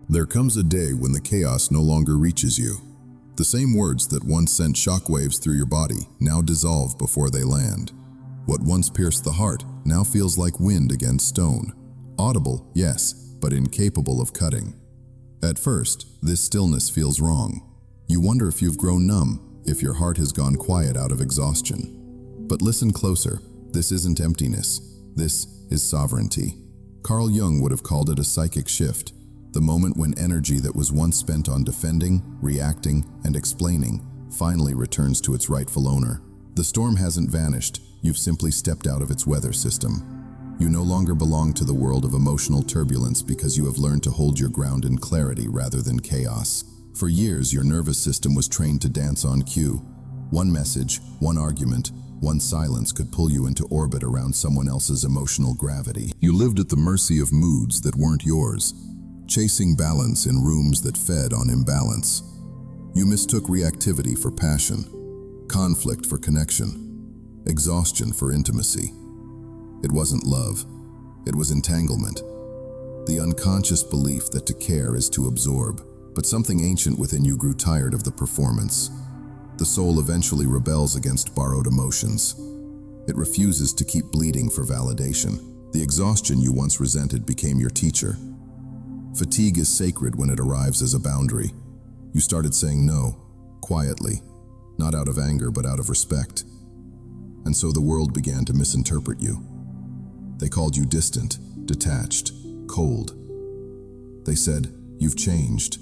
There comes a day when the chaos no longer reaches you. The same words that once sent shockwaves through your body now dissolve before they land. What once pierced the heart now feels like wind against stone. Audible, yes, but incapable of cutting. At first, this stillness feels wrong. You wonder if you've grown numb, if your heart has gone quiet out of exhaustion. But listen closer. This isn't emptiness. This is sovereignty. Carl Jung would have called it a psychic shift, the moment when energy that was once spent on defending, reacting, and explaining finally returns to its rightful owner. The storm hasn't vanished, you've simply stepped out of its weather system. You no longer belong to the world of emotional turbulence because you have learned to hold your ground in clarity rather than chaos. For years, your nervous system was trained to dance on cue. One message, one argument, one silence could pull you into orbit around someone else's emotional gravity. You lived at the mercy of moods that weren't yours, chasing balance in rooms that fed on imbalance. You mistook reactivity for passion, conflict for connection, exhaustion for intimacy. It wasn't love, it was entanglement. The unconscious belief that to care is to absorb. But something ancient within you grew tired of the performance. The soul eventually rebels against borrowed emotions. It refuses to keep bleeding for validation. The exhaustion you once resented became your teacher. Fatigue is sacred when it arrives as a boundary. You started saying no, quietly, not out of anger but out of respect. And so the world began to misinterpret you. They called you distant, detached, cold. They said, "You've changed."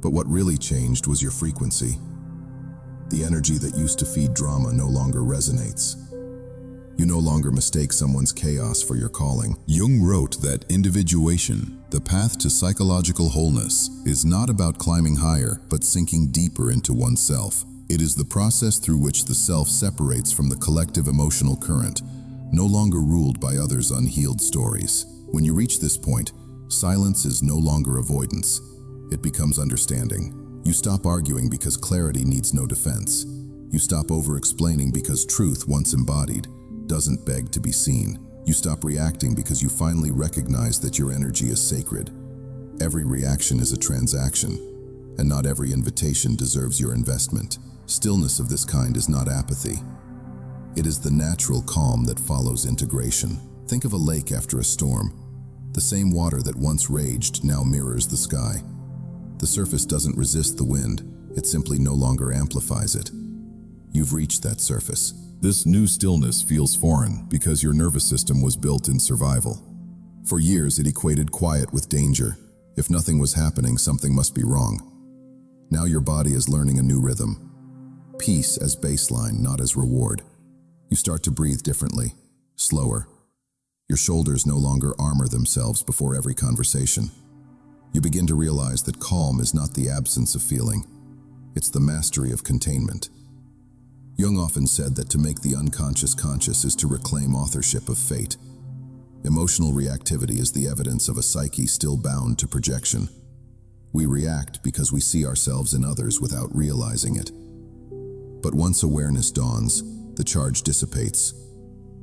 But what really changed was your frequency. The energy that used to feed drama no longer resonates. You no longer mistake someone's chaos for your calling. Jung wrote that individuation, the path to psychological wholeness, is not about climbing higher, but sinking deeper into oneself. It is the process through which the self separates from the collective emotional current, no longer ruled by others' unhealed stories. When you reach this point, silence is no longer avoidance. It becomes understanding. You stop arguing because clarity needs no defense. You stop over-explaining because truth, once embodied, doesn't beg to be seen. You stop reacting because you finally recognize that your energy is sacred. Every reaction is a transaction, and not every invitation deserves your investment. Stillness of this kind is not apathy. It is the natural calm that follows integration. Think of a lake after a storm. The same water that once raged now mirrors the sky. The surface doesn't resist the wind, it simply no longer amplifies it. You've reached that surface. This new stillness feels foreign because your nervous system was built in survival. For years it equated quiet with danger. If nothing was happening, something must be wrong. Now your body is learning a new rhythm. Peace as baseline, not as reward. You start to breathe differently, slower. Your shoulders no longer armor themselves before every conversation. You begin to realize that calm is not the absence of feeling. It's the mastery of containment. Jung often said that to make the unconscious conscious is to reclaim authorship of fate. Emotional reactivity is the evidence of a psyche still bound to projection. We react because we see ourselves in others without realizing it. But once awareness dawns, the charge dissipates.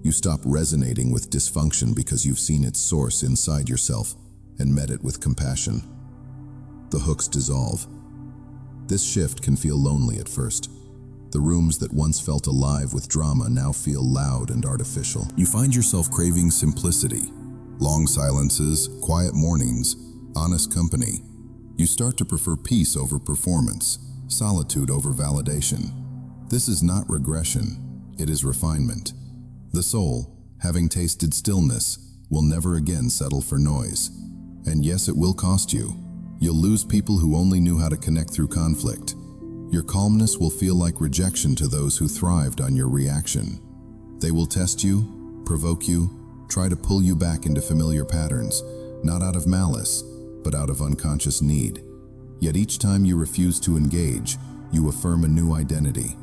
You stop resonating with dysfunction because you've seen its source inside yourself and met it with compassion. The hooks dissolve. This shift can feel lonely at first. The rooms that once felt alive with drama now feel loud and artificial. You find yourself craving simplicity, long silences, quiet mornings, honest company. You start to prefer peace over performance, solitude over validation. This is not regression, it is refinement. The soul, having tasted stillness, will never again settle for noise. And yes, it will cost you. You'll lose people who only knew how to connect through conflict. Your calmness will feel like rejection to those who thrived on your reaction. They will test you, provoke you, try to pull you back into familiar patterns, not out of malice, but out of unconscious need. Yet each time you refuse to engage, you affirm a new identity,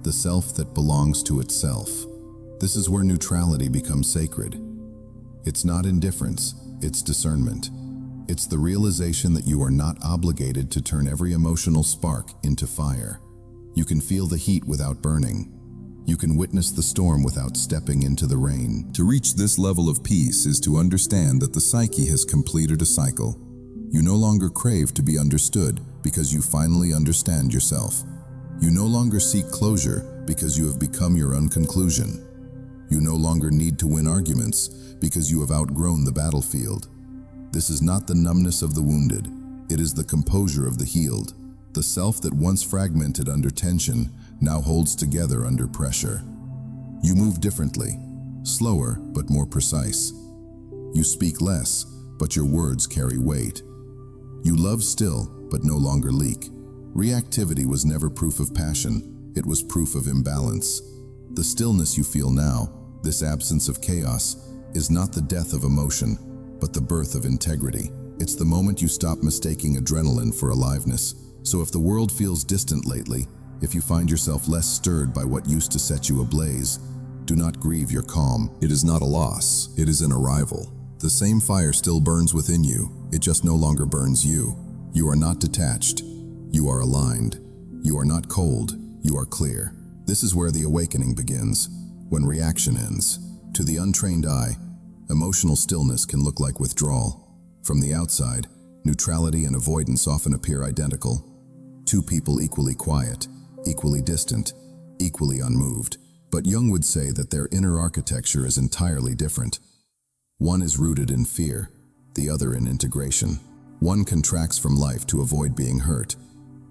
the self that belongs to itself. This is where neutrality becomes sacred. It's not indifference, it's discernment. It's the realization that you are not obligated to turn every emotional spark into fire. You can feel the heat without burning. You can witness the storm without stepping into the rain. To reach this level of peace is to understand that the psyche has completed a cycle. You no longer crave to be understood because you finally understand yourself. You no longer seek closure because you have become your own conclusion. You no longer need to win arguments because you have outgrown the battlefield. This is not the numbness of the wounded, it is the composure of the healed. The self that once fragmented under tension now holds together under pressure. You move differently, slower but more precise. You speak less, but your words carry weight. You love still, but no longer leak. Reactivity was never proof of passion, it was proof of imbalance. The stillness you feel now, this absence of chaos, is not the death of emotion, but the birth of integrity. It's the moment you stop mistaking adrenaline for aliveness. So if the world feels distant lately, if you find yourself less stirred by what used to set you ablaze, do not grieve your calm. It is not a loss, it is an arrival. The same fire still burns within you, it just no longer burns you. You are not detached, you are aligned. You are not cold, you are clear. This is where the awakening begins, when reaction ends. To the untrained eye, emotional stillness can look like withdrawal. From the outside, neutrality and avoidance often appear identical. Two people equally quiet, equally distant, equally unmoved. But Jung would say that their inner architecture is entirely different. One is rooted in fear, the other in integration. One contracts from life to avoid being hurt.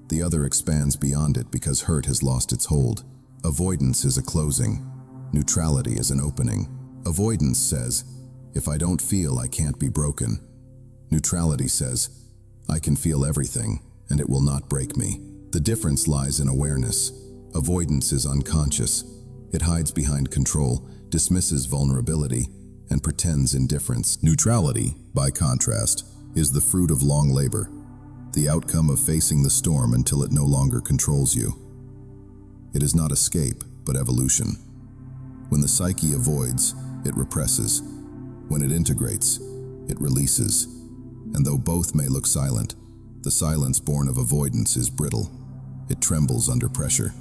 The other expands beyond it because hurt has lost its hold. Avoidance is a closing. Neutrality is an opening. Avoidance says, if I don't feel, I can't be broken. Neutrality says, I can feel everything, and it will not break me. The difference lies in awareness. Avoidance is unconscious. It hides behind control, dismisses vulnerability, and pretends indifference. Neutrality, by contrast, is the fruit of long labor, the outcome of facing the storm until it no longer controls you. It is not escape, but evolution. When the psyche avoids, it represses. When it integrates, it releases. And though both may look silent, the silence born of avoidance is brittle. It trembles under pressure.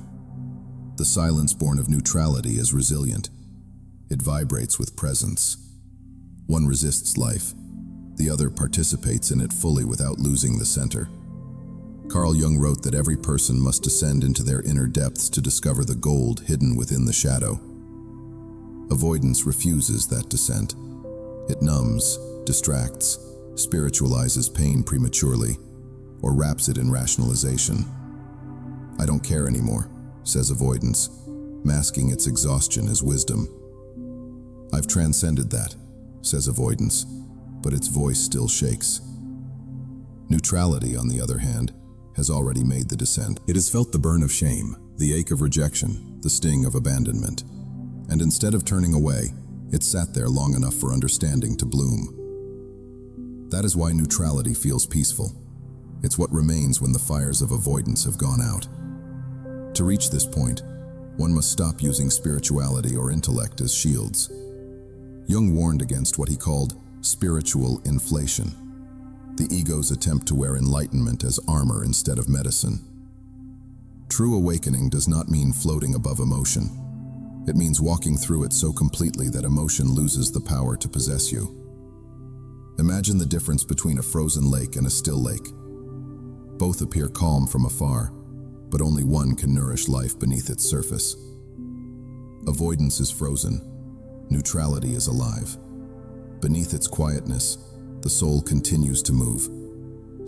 The silence born of neutrality is resilient. It vibrates with presence. One resists life. The other participates in it fully without losing the center. Carl Jung wrote that every person must descend into their inner depths to discover the gold hidden within the shadow. Avoidance refuses that descent. It numbs, distracts, spiritualizes pain prematurely, or wraps it in rationalization. I don't care anymore, says avoidance, masking its exhaustion as wisdom. I've transcended that, says avoidance, but its voice still shakes. Neutrality, on the other hand, has already made the descent. It has felt the burn of shame, the ache of rejection, the sting of abandonment. And instead of turning away, it sat there long enough for understanding to bloom. That is why neutrality feels peaceful. It's what remains when the fires of avoidance have gone out. To reach this point, one must stop using spirituality or intellect as shields. Jung warned against what he called spiritual inflation, the ego's attempt to wear enlightenment as armor instead of medicine. True awakening does not mean floating above emotion. It means walking through it so completely that emotion loses the power to possess you. Imagine the difference between a frozen lake and a still lake. Both appear calm from afar, but only one can nourish life beneath its surface. Avoidance is frozen. Neutrality is alive. Beneath its quietness, the soul continues to move.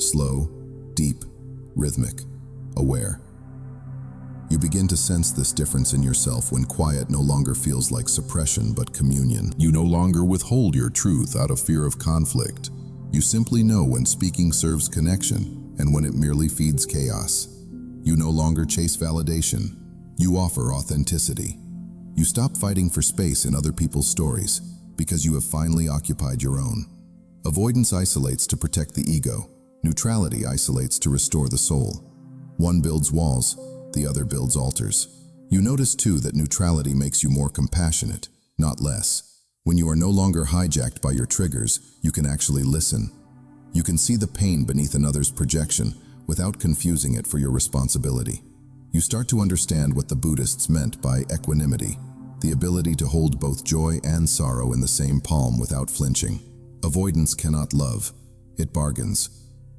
Slow, deep, rhythmic, aware. You begin to sense this difference in yourself when quiet no longer feels like suppression but communion. You no longer withhold your truth out of fear of conflict. You simply know when speaking serves connection and when it merely feeds chaos. You no longer chase validation. You offer authenticity. You stop fighting for space in other people's stories because you have finally occupied your own. Avoidance isolates to protect the ego. Neutrality isolates to restore the soul. One builds walls, the other builds altars. You notice too that neutrality makes you more compassionate, not less. When you are no longer hijacked by your triggers, you can actually listen. You can see the pain beneath another's projection without confusing it for your responsibility. You start to understand what the Buddhists meant by equanimity, the ability to hold both joy and sorrow in the same palm without flinching. Avoidance cannot love, it bargains.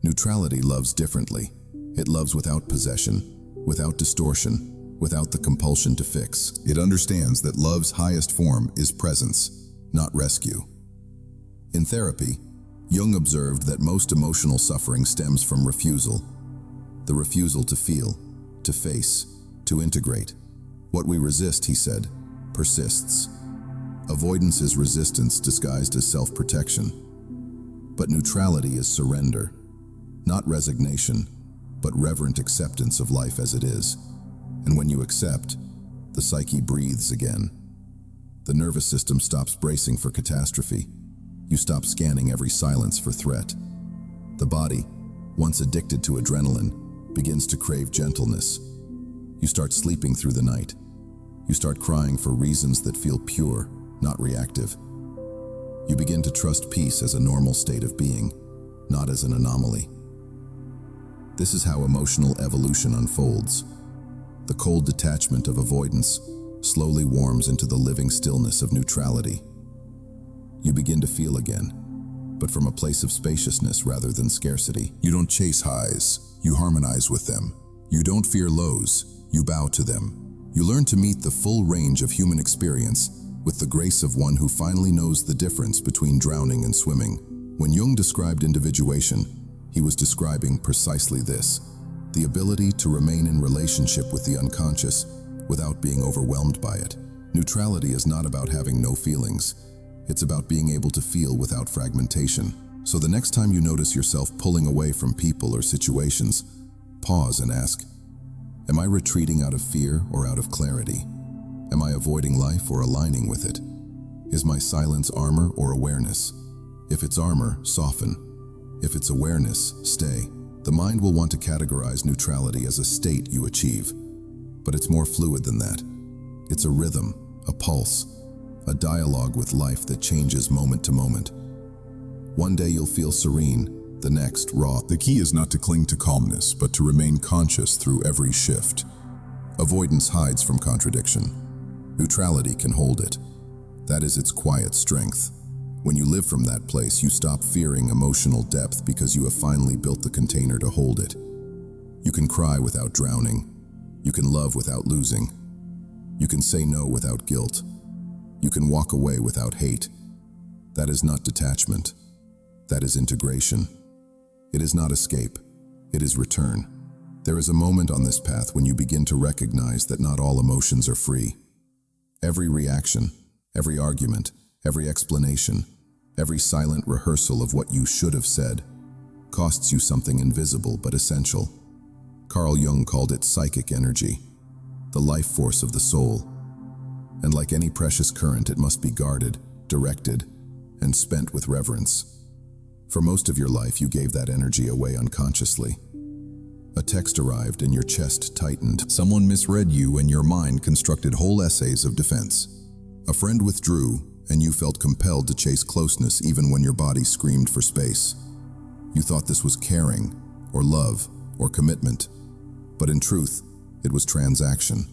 Neutrality loves differently. It loves without possession, without distortion, without the compulsion to fix. It understands that love's highest form is presence, not rescue. In therapy, Jung observed that most emotional suffering stems from refusal. The refusal to feel, to face, to integrate. What we resist, he said, persists. Avoidance is resistance disguised as self-protection. But neutrality is surrender. Not resignation, but reverent acceptance of life as it is. And when you accept, the psyche breathes again. The nervous system stops bracing for catastrophe. You stop scanning every silence for threat. The body, once addicted to adrenaline, begins to crave gentleness. You start sleeping through the night. You start crying for reasons that feel pure, not reactive. You begin to trust peace as a normal state of being, not as an anomaly. This is how emotional evolution unfolds. The cold detachment of avoidance slowly warms into the living stillness of neutrality. You begin to feel again, but from a place of spaciousness rather than scarcity. You don't chase highs, you harmonize with them. You don't fear lows, you bow to them. You learn to meet the full range of human experience with the grace of one who finally knows the difference between drowning and swimming. When Jung described individuation, he was describing precisely this: the ability to remain in relationship with the unconscious without being overwhelmed by it. Neutrality is not about having no feelings. It's about being able to feel without fragmentation. So the next time you notice yourself pulling away from people or situations, pause and ask, am I retreating out of fear or out of clarity? Am I avoiding life or aligning with it? Is my silence armor or awareness? If it's armor, soften. If it's awareness, stay. The mind will want to categorize neutrality as a state you achieve, but it's more fluid than that. It's a rhythm, a pulse, a dialogue with life that changes moment to moment. One day you'll feel serene, the next raw. The key is not to cling to calmness, but to remain conscious through every shift. Avoidance hides from contradiction. Neutrality can hold it. That is its quiet strength. When you live from that place, you stop fearing emotional depth because you have finally built the container to hold it. You can cry without drowning. You can love without losing. You can say no without guilt. You can walk away without hate. That is not detachment. That is integration. It is not escape. It is return. There is a moment on this path when you begin to recognize that not all emotions are free. Every reaction, every argument, every explanation, every silent rehearsal of what you should have said costs you something invisible but essential. Carl Jung called it psychic energy, the life force of the soul. And like any precious current, it must be guarded, directed, and spent with reverence. For most of your life, you gave that energy away unconsciously. A text arrived and your chest tightened. Someone misread you and your mind constructed whole essays of defense. A friend withdrew and you felt compelled to chase closeness even when your body screamed for space. You thought this was caring, or love, or commitment. But in truth, it was transaction.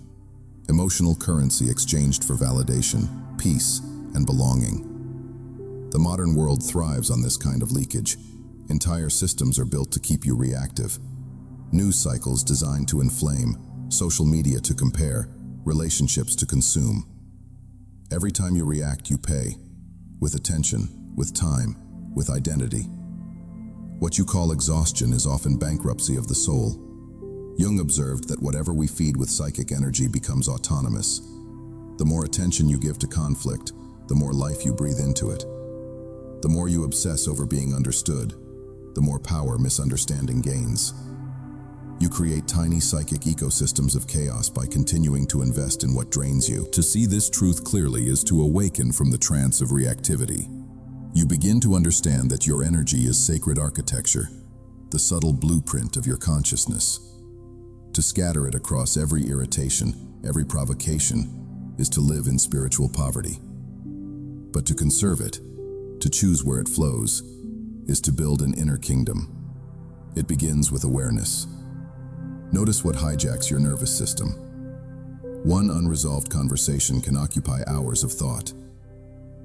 Emotional currency exchanged for validation, peace, and belonging. The modern world thrives on this kind of leakage. Entire systems are built to keep you reactive. News cycles designed to inflame, social media to compare, relationships to consume. Every time you react, you pay. With attention, with time, with identity. What you call exhaustion is often bankruptcy of the soul. Jung observed that whatever we feed with psychic energy becomes autonomous. The more attention you give to conflict, the more life you breathe into it. The more you obsess over being understood, the more power misunderstanding gains. You create tiny psychic ecosystems of chaos by continuing to invest in what drains you. To see this truth clearly is to awaken from the trance of reactivity. You begin to understand that your energy is sacred architecture, the subtle blueprint of your consciousness. To scatter it across every irritation, every provocation, is to live in spiritual poverty. But to conserve it, to choose where it flows, is to build an inner kingdom. It begins with awareness. Notice what hijacks your nervous system. One unresolved conversation can occupy hours of thought.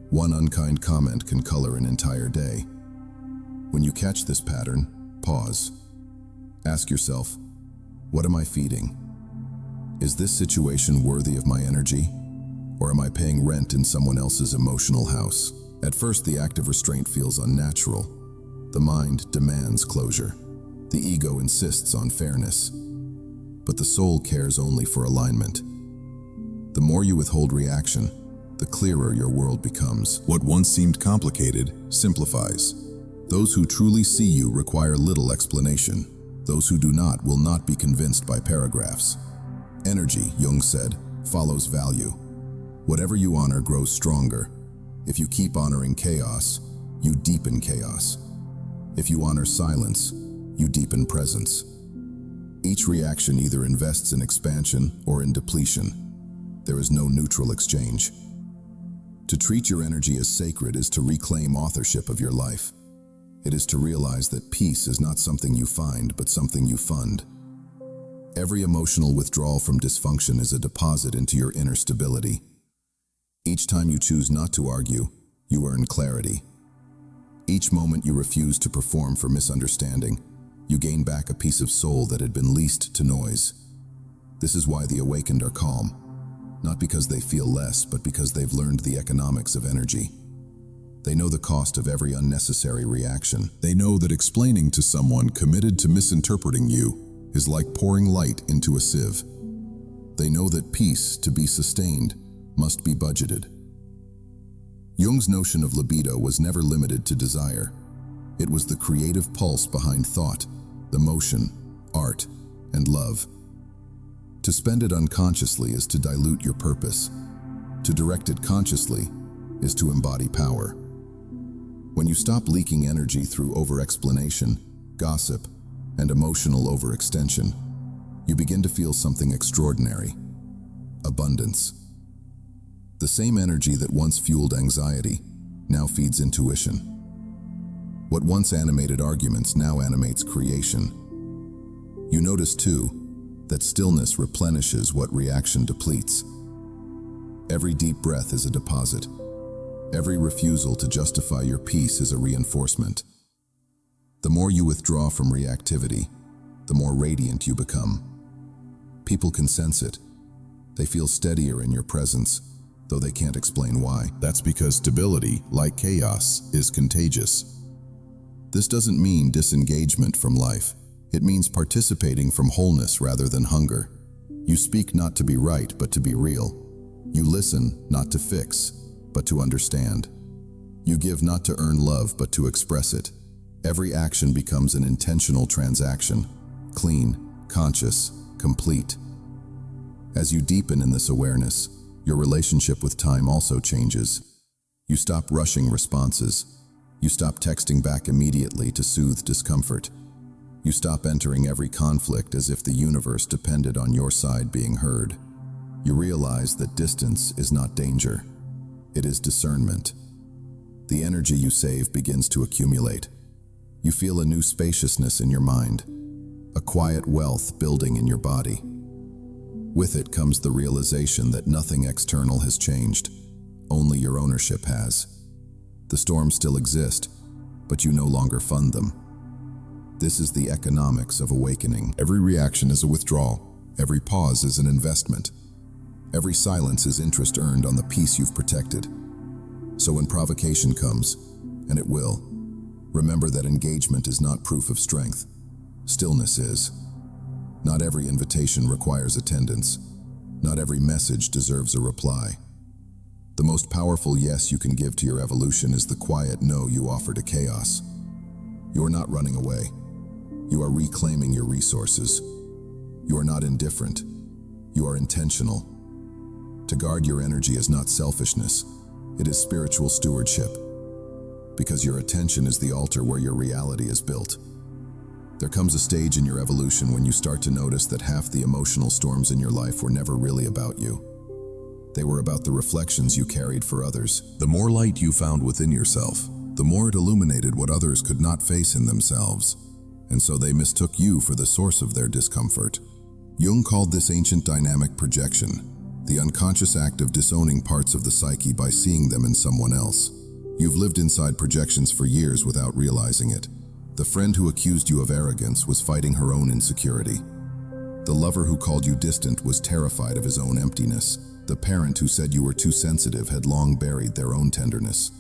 One unkind comment can color an entire day. When you catch this pattern, Pause. Ask yourself, what am I feeding? Is this situation worthy of my energy? Or am I paying rent in someone else's emotional house? At first, the act of restraint feels unnatural. The mind demands closure. The ego insists on fairness. But the soul cares only for alignment. The more you withhold reaction, the clearer your world becomes. What once seemed complicated simplifies. Those who truly see you require little explanation. Those who do not will not be convinced by paragraphs. Energy, Jung said, follows value. Whatever you honor grows stronger. If you keep honoring chaos, you deepen chaos. If you honor silence, you deepen presence. Each reaction either invests in expansion or in depletion. There is no neutral exchange. To treat your energy as sacred is to reclaim authorship of your life. It is to realize that peace is not something you find, but something you fund. Every emotional withdrawal from dysfunction is a deposit into your inner stability. Each time you choose not to argue, you earn clarity. Each moment you refuse to perform for misunderstanding, you gain back a piece of soul that had been leased to noise. This is why the awakened are calm, not because they feel less, but because they've learned the economics of energy. They know the cost of every unnecessary reaction. They know that explaining to someone committed to misinterpreting you is like pouring light into a sieve. They know that peace, to be sustained, must be budgeted. Jung's notion of libido was never limited to desire. It was the creative pulse behind thought, emotion, art, and love. To spend it unconsciously is to dilute your purpose. To direct it consciously is to embody power. When you stop leaking energy through over-explanation, gossip, and emotional overextension, you begin to feel something extraordinary: abundance. The same energy that once fueled anxiety now feeds intuition. What once animated arguments now animates creation. You notice, too, that stillness replenishes what reaction depletes. Every deep breath is a deposit. Every refusal to justify your peace is a reinforcement. The more you withdraw from reactivity, the more radiant you become. People can sense it. They feel steadier in your presence, though they can't explain why. That's because stability, like chaos, is contagious. This doesn't mean disengagement from life. It means participating from wholeness rather than hunger. You speak not to be right, but to be real. You listen not to fix, but to understand. You give not to earn love, but to express it. Every action becomes an intentional transaction, clean, conscious, complete. As you deepen in this awareness, your relationship with time also changes. You stop rushing responses. You stop texting back immediately to soothe discomfort. You stop entering every conflict as if the universe depended on your side being heard. You realize that distance is not danger. It is discernment. The energy you save begins to accumulate. You feel a new spaciousness in your mind, a quiet wealth building in your body. With it comes the realization that nothing external has changed, only your ownership has. The storms still exist, but you no longer fund them. This is the economics of awakening. Every reaction is a withdrawal. Every pause is an investment. Every silence is interest earned on the peace you've protected. So when provocation comes, and it will, remember that engagement is not proof of strength. Stillness is. Not every invitation requires attendance. Not every message deserves a reply. The most powerful yes you can give to your evolution is the quiet no you offer to chaos. You are not running away. You are reclaiming your resources. You are not indifferent. You are intentional. To guard your energy is not selfishness. It is spiritual stewardship. Because your attention is the altar where your reality is built. There comes a stage in your evolution when you start to notice that half the emotional storms in your life were never really about you. They were about the reflections you carried for others. The more light you found within yourself, the more it illuminated what others could not face in themselves. And so they mistook you for the source of their discomfort. Jung called this ancient dynamic projection, the unconscious act of disowning parts of the psyche by seeing them in someone else. You've lived inside projections for years without realizing it. The friend who accused you of arrogance was fighting her own insecurity. The lover who called you distant was terrified of his own emptiness. The parent who said you were too sensitive had long buried their own tenderness.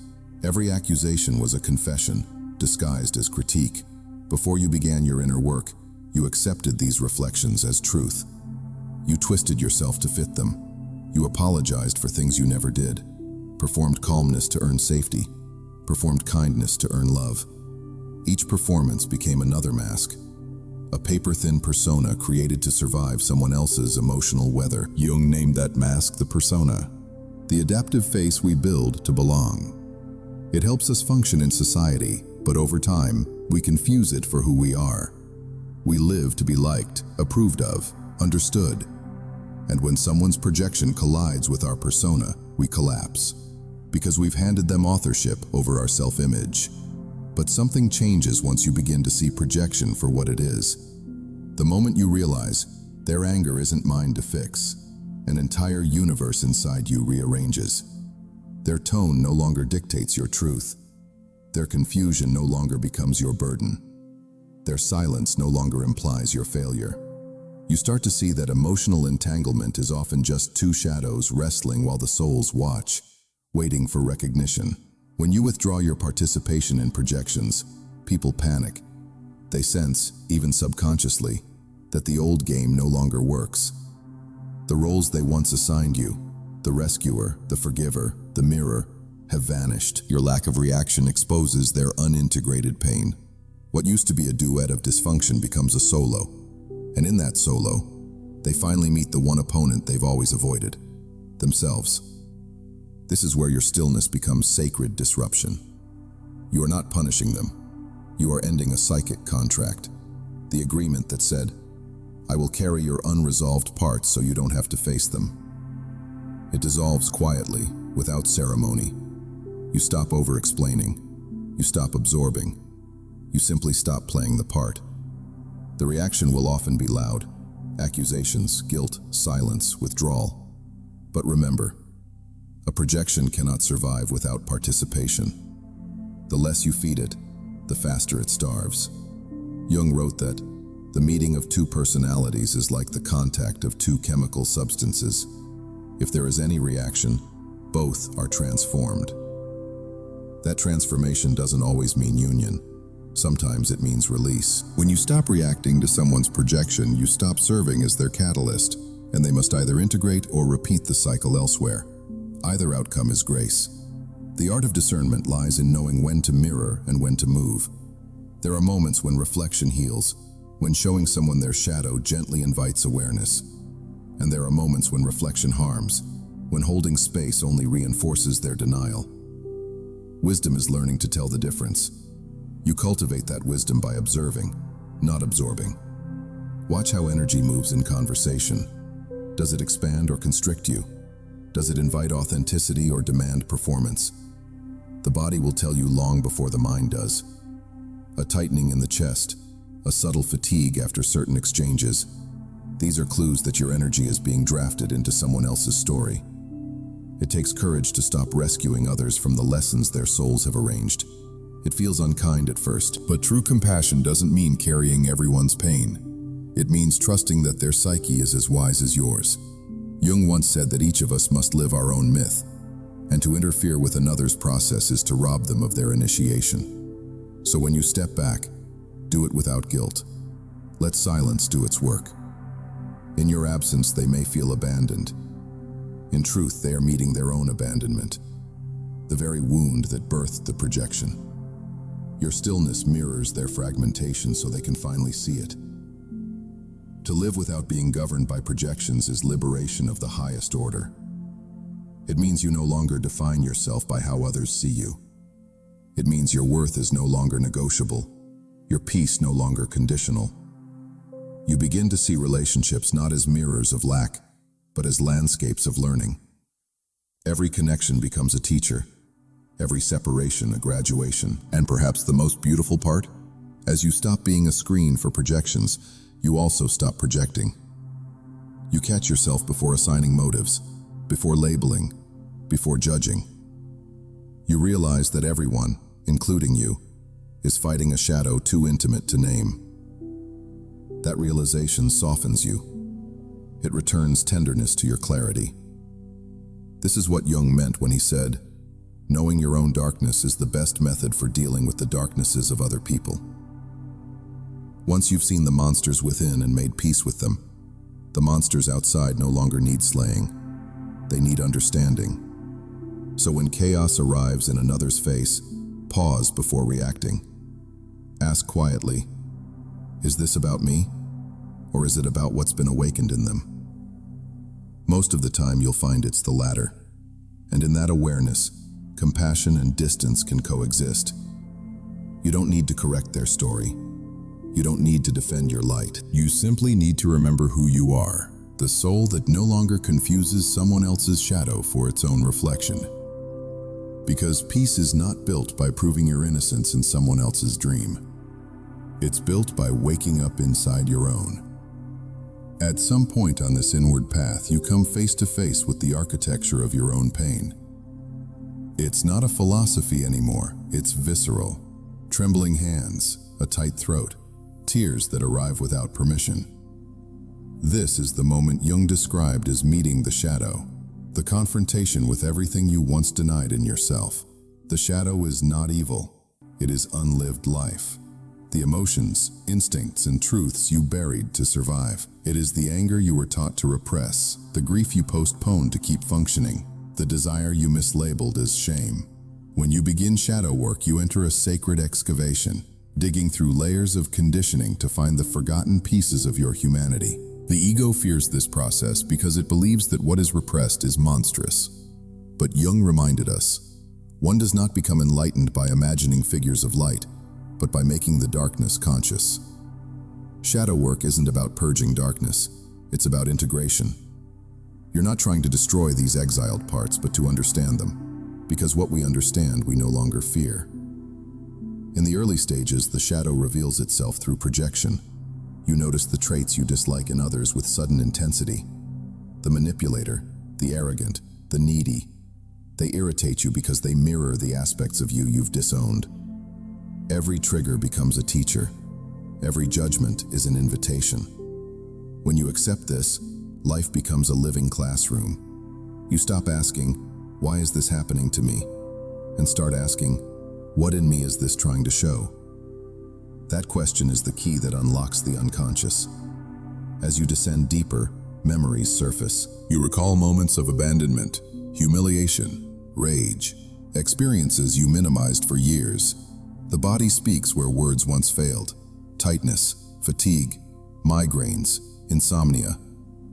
Every accusation was a confession, disguised as critique. Before you began your inner work, you accepted these reflections as truth. You twisted yourself to fit them. You apologized for things you never did, performed calmness to earn safety, performed kindness to earn love. Each performance became another mask, a paper-thin persona created to survive someone else's emotional weather. Jung named that mask the persona, the adaptive face we build to belong. It helps us function in society, but over time, we confuse it for who we are. We live to be liked, approved of, understood. And when someone's projection collides with our persona, we collapse, because we've handed them authorship over our self-image. But something changes once you begin to see projection for what it is. The moment you realize their anger isn't mine to fix, an entire universe inside you rearranges. Their tone no longer dictates your truth. Their confusion no longer becomes your burden. Their silence no longer implies your failure. You start to see that emotional entanglement is often just two shadows wrestling while the souls watch, waiting for recognition. When you withdraw your participation in projections, people panic. They sense, even subconsciously, that the old game no longer works. The roles they once assigned you, the rescuer, the forgiver, the mirror, have vanished. Your lack of reaction exposes their unintegrated pain. What used to be a duet of dysfunction becomes a solo. And in that solo, they finally meet the one opponent they've always avoided, themselves. This is where your stillness becomes sacred disruption. You are not punishing them. You are ending a psychic contract, the agreement that said, I will carry your unresolved parts so you don't have to face them. It dissolves quietly, without ceremony. You stop over-explaining. You stop absorbing. You simply stop playing the part. The reaction will often be loud. Accusations, guilt, silence, withdrawal. But remember, a projection cannot survive without participation. The less you feed it, the faster it starves. Jung wrote that the meeting of two personalities is like the contact of two chemical substances. If there is any reaction, both are transformed. That transformation doesn't always mean union. Sometimes it means release. When you stop reacting to someone's projection, you stop serving as their catalyst, and they must either integrate or repeat the cycle elsewhere. Either outcome is grace. The art of discernment lies in knowing when to mirror and when to move. There are moments when reflection heals, when showing someone their shadow gently invites awareness. And there are moments when reflection harms, when holding space only reinforces their denial. Wisdom is learning to tell the difference. You cultivate that wisdom by observing, not absorbing. Watch how energy moves in conversation. Does it expand or constrict you? Does it invite authenticity or demand performance? The body will tell you long before the mind does. A tightening in the chest, a subtle fatigue after certain exchanges. These are clues that your energy is being drafted into someone else's story. It takes courage to stop rescuing others from the lessons their souls have arranged. It feels unkind at first, but true compassion doesn't mean carrying everyone's pain. It means trusting that their psyche is as wise as yours. Jung once said that each of us must live our own myth, and to interfere with another's process is to rob them of their initiation. So when you step back, do it without guilt. Let silence do its work. In your absence, they may feel abandoned. In truth, they are meeting their own abandonment, the very wound that birthed the projection. Your stillness mirrors their fragmentation so they can finally see it. To live without being governed by projections is liberation of the highest order. It means you no longer define yourself by how others see you. It means your worth is no longer negotiable, your peace no longer conditional. You begin to see relationships not as mirrors of lack, but as landscapes of learning. Every connection becomes a teacher, every separation a graduation, and perhaps the most beautiful part? As you stop being a screen for projections, you also stop projecting. You catch yourself before assigning motives, before labeling, before judging. You realize that everyone, including you, is fighting a shadow too intimate to name. That realization softens you. It returns tenderness to your clarity. This is what Jung meant when he said, "Knowing your own darkness is the best method for dealing with the darknesses of other people." Once you've seen the monsters within and made peace with them, the monsters outside no longer need slaying. They need understanding. So when chaos arrives in another's face, pause before reacting. Ask quietly, is this about me? Or is it about what's been awakened in them? Most of the time you'll find it's the latter. And in that awareness, compassion and distance can coexist. You don't need to correct their story. You don't need to defend your light. You simply need to remember who you are, the soul that no longer confuses someone else's shadow for its own reflection. Because peace is not built by proving your innocence in someone else's dream. It's built by waking up inside your own. At some point on this inward path, you come face to face with the architecture of your own pain. It's not a philosophy anymore, it's visceral. Trembling hands, a tight throat, tears that arrive without permission. This is the moment Jung described as meeting the shadow, the confrontation with everything you once denied in yourself. The shadow is not evil, it is unlived life. The emotions, instincts, and truths you buried to survive. It is the anger you were taught to repress, the grief you postponed to keep functioning, the desire you mislabeled as shame. When you begin shadow work, you enter a sacred excavation, digging through layers of conditioning to find the forgotten pieces of your humanity. The ego fears this process because it believes that what is repressed is monstrous. But Jung reminded us, one does not become enlightened by imagining figures of light, but by making the darkness conscious. Shadow work isn't about purging darkness, it's about integration. You're not trying to destroy these exiled parts, but to understand them, because what we understand we no longer fear. In the early stages, the shadow reveals itself through projection. You notice the traits you dislike in others with sudden intensity. The manipulator, the arrogant, the needy. They irritate you because they mirror the aspects of you you've disowned. Every trigger becomes a teacher. Every judgment is an invitation. When you accept this, life becomes a living classroom. You stop asking, why is this happening to me? And start asking, what in me is this trying to show? That question is the key that unlocks the unconscious. As you descend deeper, memories surface. You recall moments of abandonment, humiliation, rage, experiences you minimized for years. The body speaks where words once failed. Tightness, fatigue, migraines, insomnia.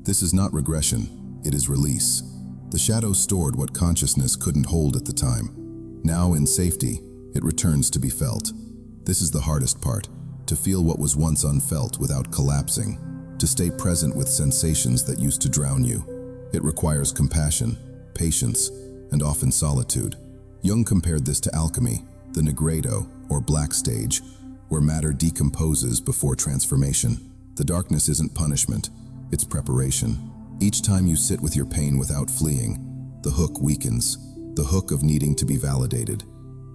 This is not regression, it is release. The shadow stored what consciousness couldn't hold at the time. Now in safety, it returns to be felt. This is the hardest part, to feel what was once unfelt without collapsing, to stay present with sensations that used to drown you. It requires compassion, patience, and often solitude. Jung compared this to alchemy, the nigredo, or black stage, where matter decomposes before transformation. The darkness isn't punishment, it's preparation. Each time you sit with your pain without fleeing, the hook weakens, the hook of needing to be validated,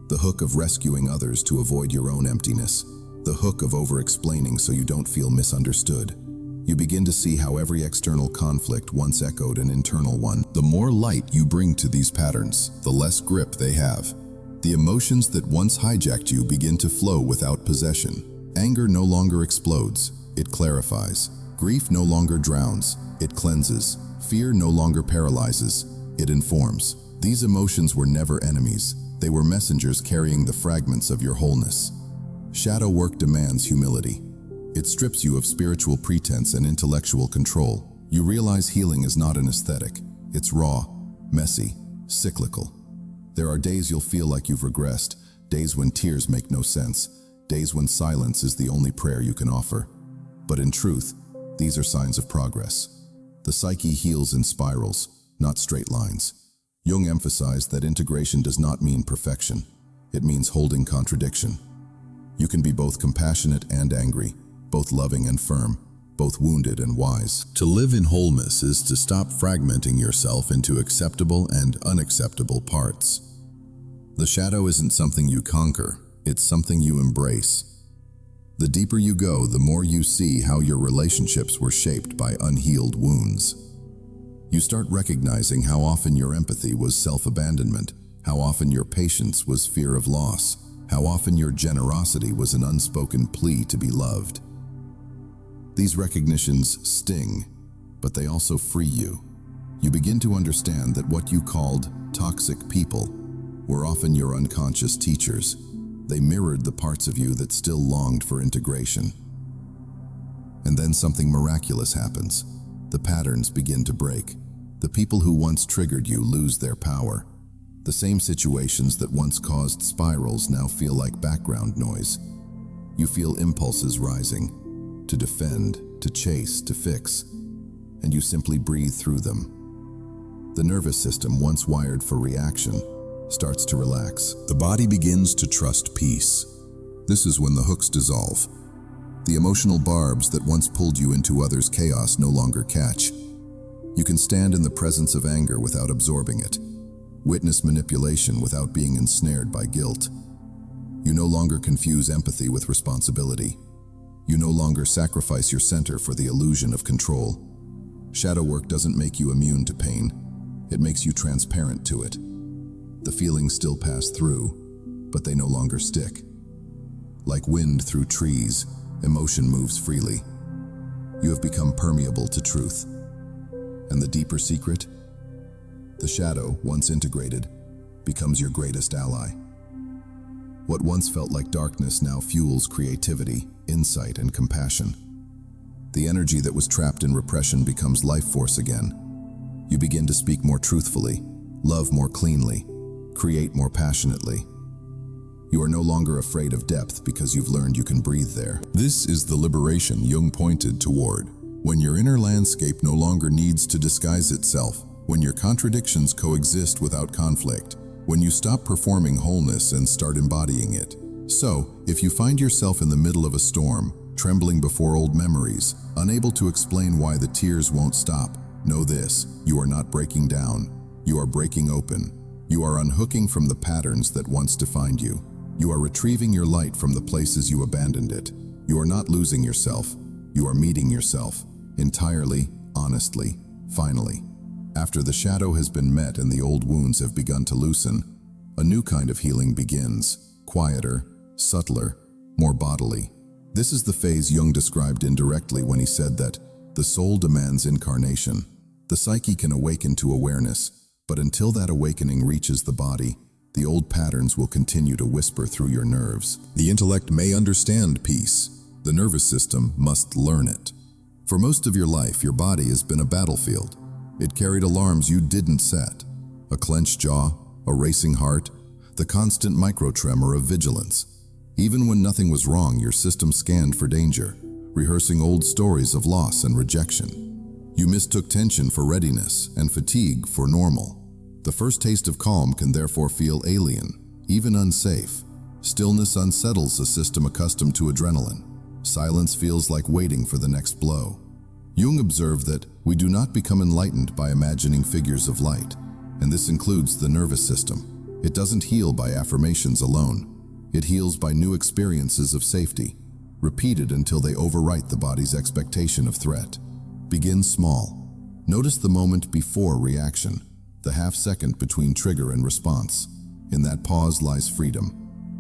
the hook of rescuing others to avoid your own emptiness, the hook of over-explaining so you don't feel misunderstood. You begin to see how every external conflict once echoed an internal one. The more light you bring to these patterns, the less grip they have. The emotions that once hijacked you begin to flow without possession. Anger no longer explodes, it clarifies. Grief no longer drowns, it cleanses. Fear no longer paralyzes, it informs. These emotions were never enemies, they were messengers carrying the fragments of your wholeness. Shadow work demands humility. It strips you of spiritual pretense and intellectual control. You realize healing is not an aesthetic, it's raw, messy, cyclical. There are days you'll feel like you've regressed, days when tears make no sense, days when silence is the only prayer you can offer. But in truth, these are signs of progress. The psyche heals in spirals, not straight lines. Jung emphasized that integration does not mean perfection. It means holding contradiction. You can be both compassionate and angry, both loving and firm, both wounded and wise. To live in wholeness is to stop fragmenting yourself into acceptable and unacceptable parts. The shadow isn't something you conquer, It's something you embrace. The deeper you go, the more you see how your relationships were shaped by unhealed wounds. You start recognizing how often your empathy was self-abandonment, how often your patience was fear of loss, how often your generosity was an unspoken plea to be loved. These recognitions sting, but they also free you. You begin to understand that what you called toxic people were often your unconscious teachers. They mirrored the parts of you that still longed for integration. And then something miraculous happens. The patterns begin to break. The people who once triggered you lose their power. The same situations that once caused spirals now feel like background noise. You feel impulses rising, to defend, to chase, to fix, and you simply breathe through them. The nervous system, once wired for reaction, starts to relax. The body begins to trust peace. This is when the hooks dissolve. The emotional barbs that once pulled you into others' chaos no longer catch. You can stand in the presence of anger without absorbing it. Witness manipulation without being ensnared by guilt. You no longer confuse empathy with responsibility. You no longer sacrifice your center for the illusion of control. Shadow work doesn't make you immune to pain. It makes you transparent to it. The feelings still pass through, but they no longer stick. Like wind through trees, emotion moves freely. You have become permeable to truth. And the deeper secret? The shadow, once integrated, becomes your greatest ally. What once felt like darkness now fuels creativity, insight, and compassion. The energy that was trapped in repression becomes life force again. You begin to speak more truthfully, love more cleanly, create more passionately. You are no longer afraid of depth because you've learned you can breathe there. This is the liberation Jung pointed toward. When your inner landscape no longer needs to disguise itself, when your contradictions coexist without conflict, when you stop performing wholeness and start embodying it. So, if you find yourself in the middle of a storm, trembling before old memories, unable to explain why the tears won't stop, know this: you are not breaking down. You are breaking open. You are unhooking from the patterns that once defined you. You are retrieving your light from the places you abandoned it. You are not losing yourself. You are meeting yourself, entirely, honestly, finally. After the shadow has been met and the old wounds have begun to loosen, a new kind of healing begins, quieter, subtler, more bodily. This is the phase Jung described indirectly when he said that the soul demands incarnation. The psyche can awaken to awareness, but until that awakening reaches the body, the old patterns will continue to whisper through your nerves. The intellect may understand peace. The nervous system must learn it. For most of your life, your body has been a battlefield. It carried alarms you didn't set. A clenched jaw, a racing heart, the constant micro-tremor of vigilance. Even when nothing was wrong, your system scanned for danger, rehearsing old stories of loss and rejection. You mistook tension for readiness and fatigue for normal. The first taste of calm can therefore feel alien, even unsafe. Stillness unsettles a system accustomed to adrenaline. Silence feels like waiting for the next blow. Jung observed that we do not become enlightened by imagining figures of light, and this includes the nervous system. It doesn't heal by affirmations alone. It heals by new experiences of safety, repeated until they overwrite the body's expectation of threat. Begin small. Notice the moment before reaction, the half-second between trigger and response. In that pause lies freedom.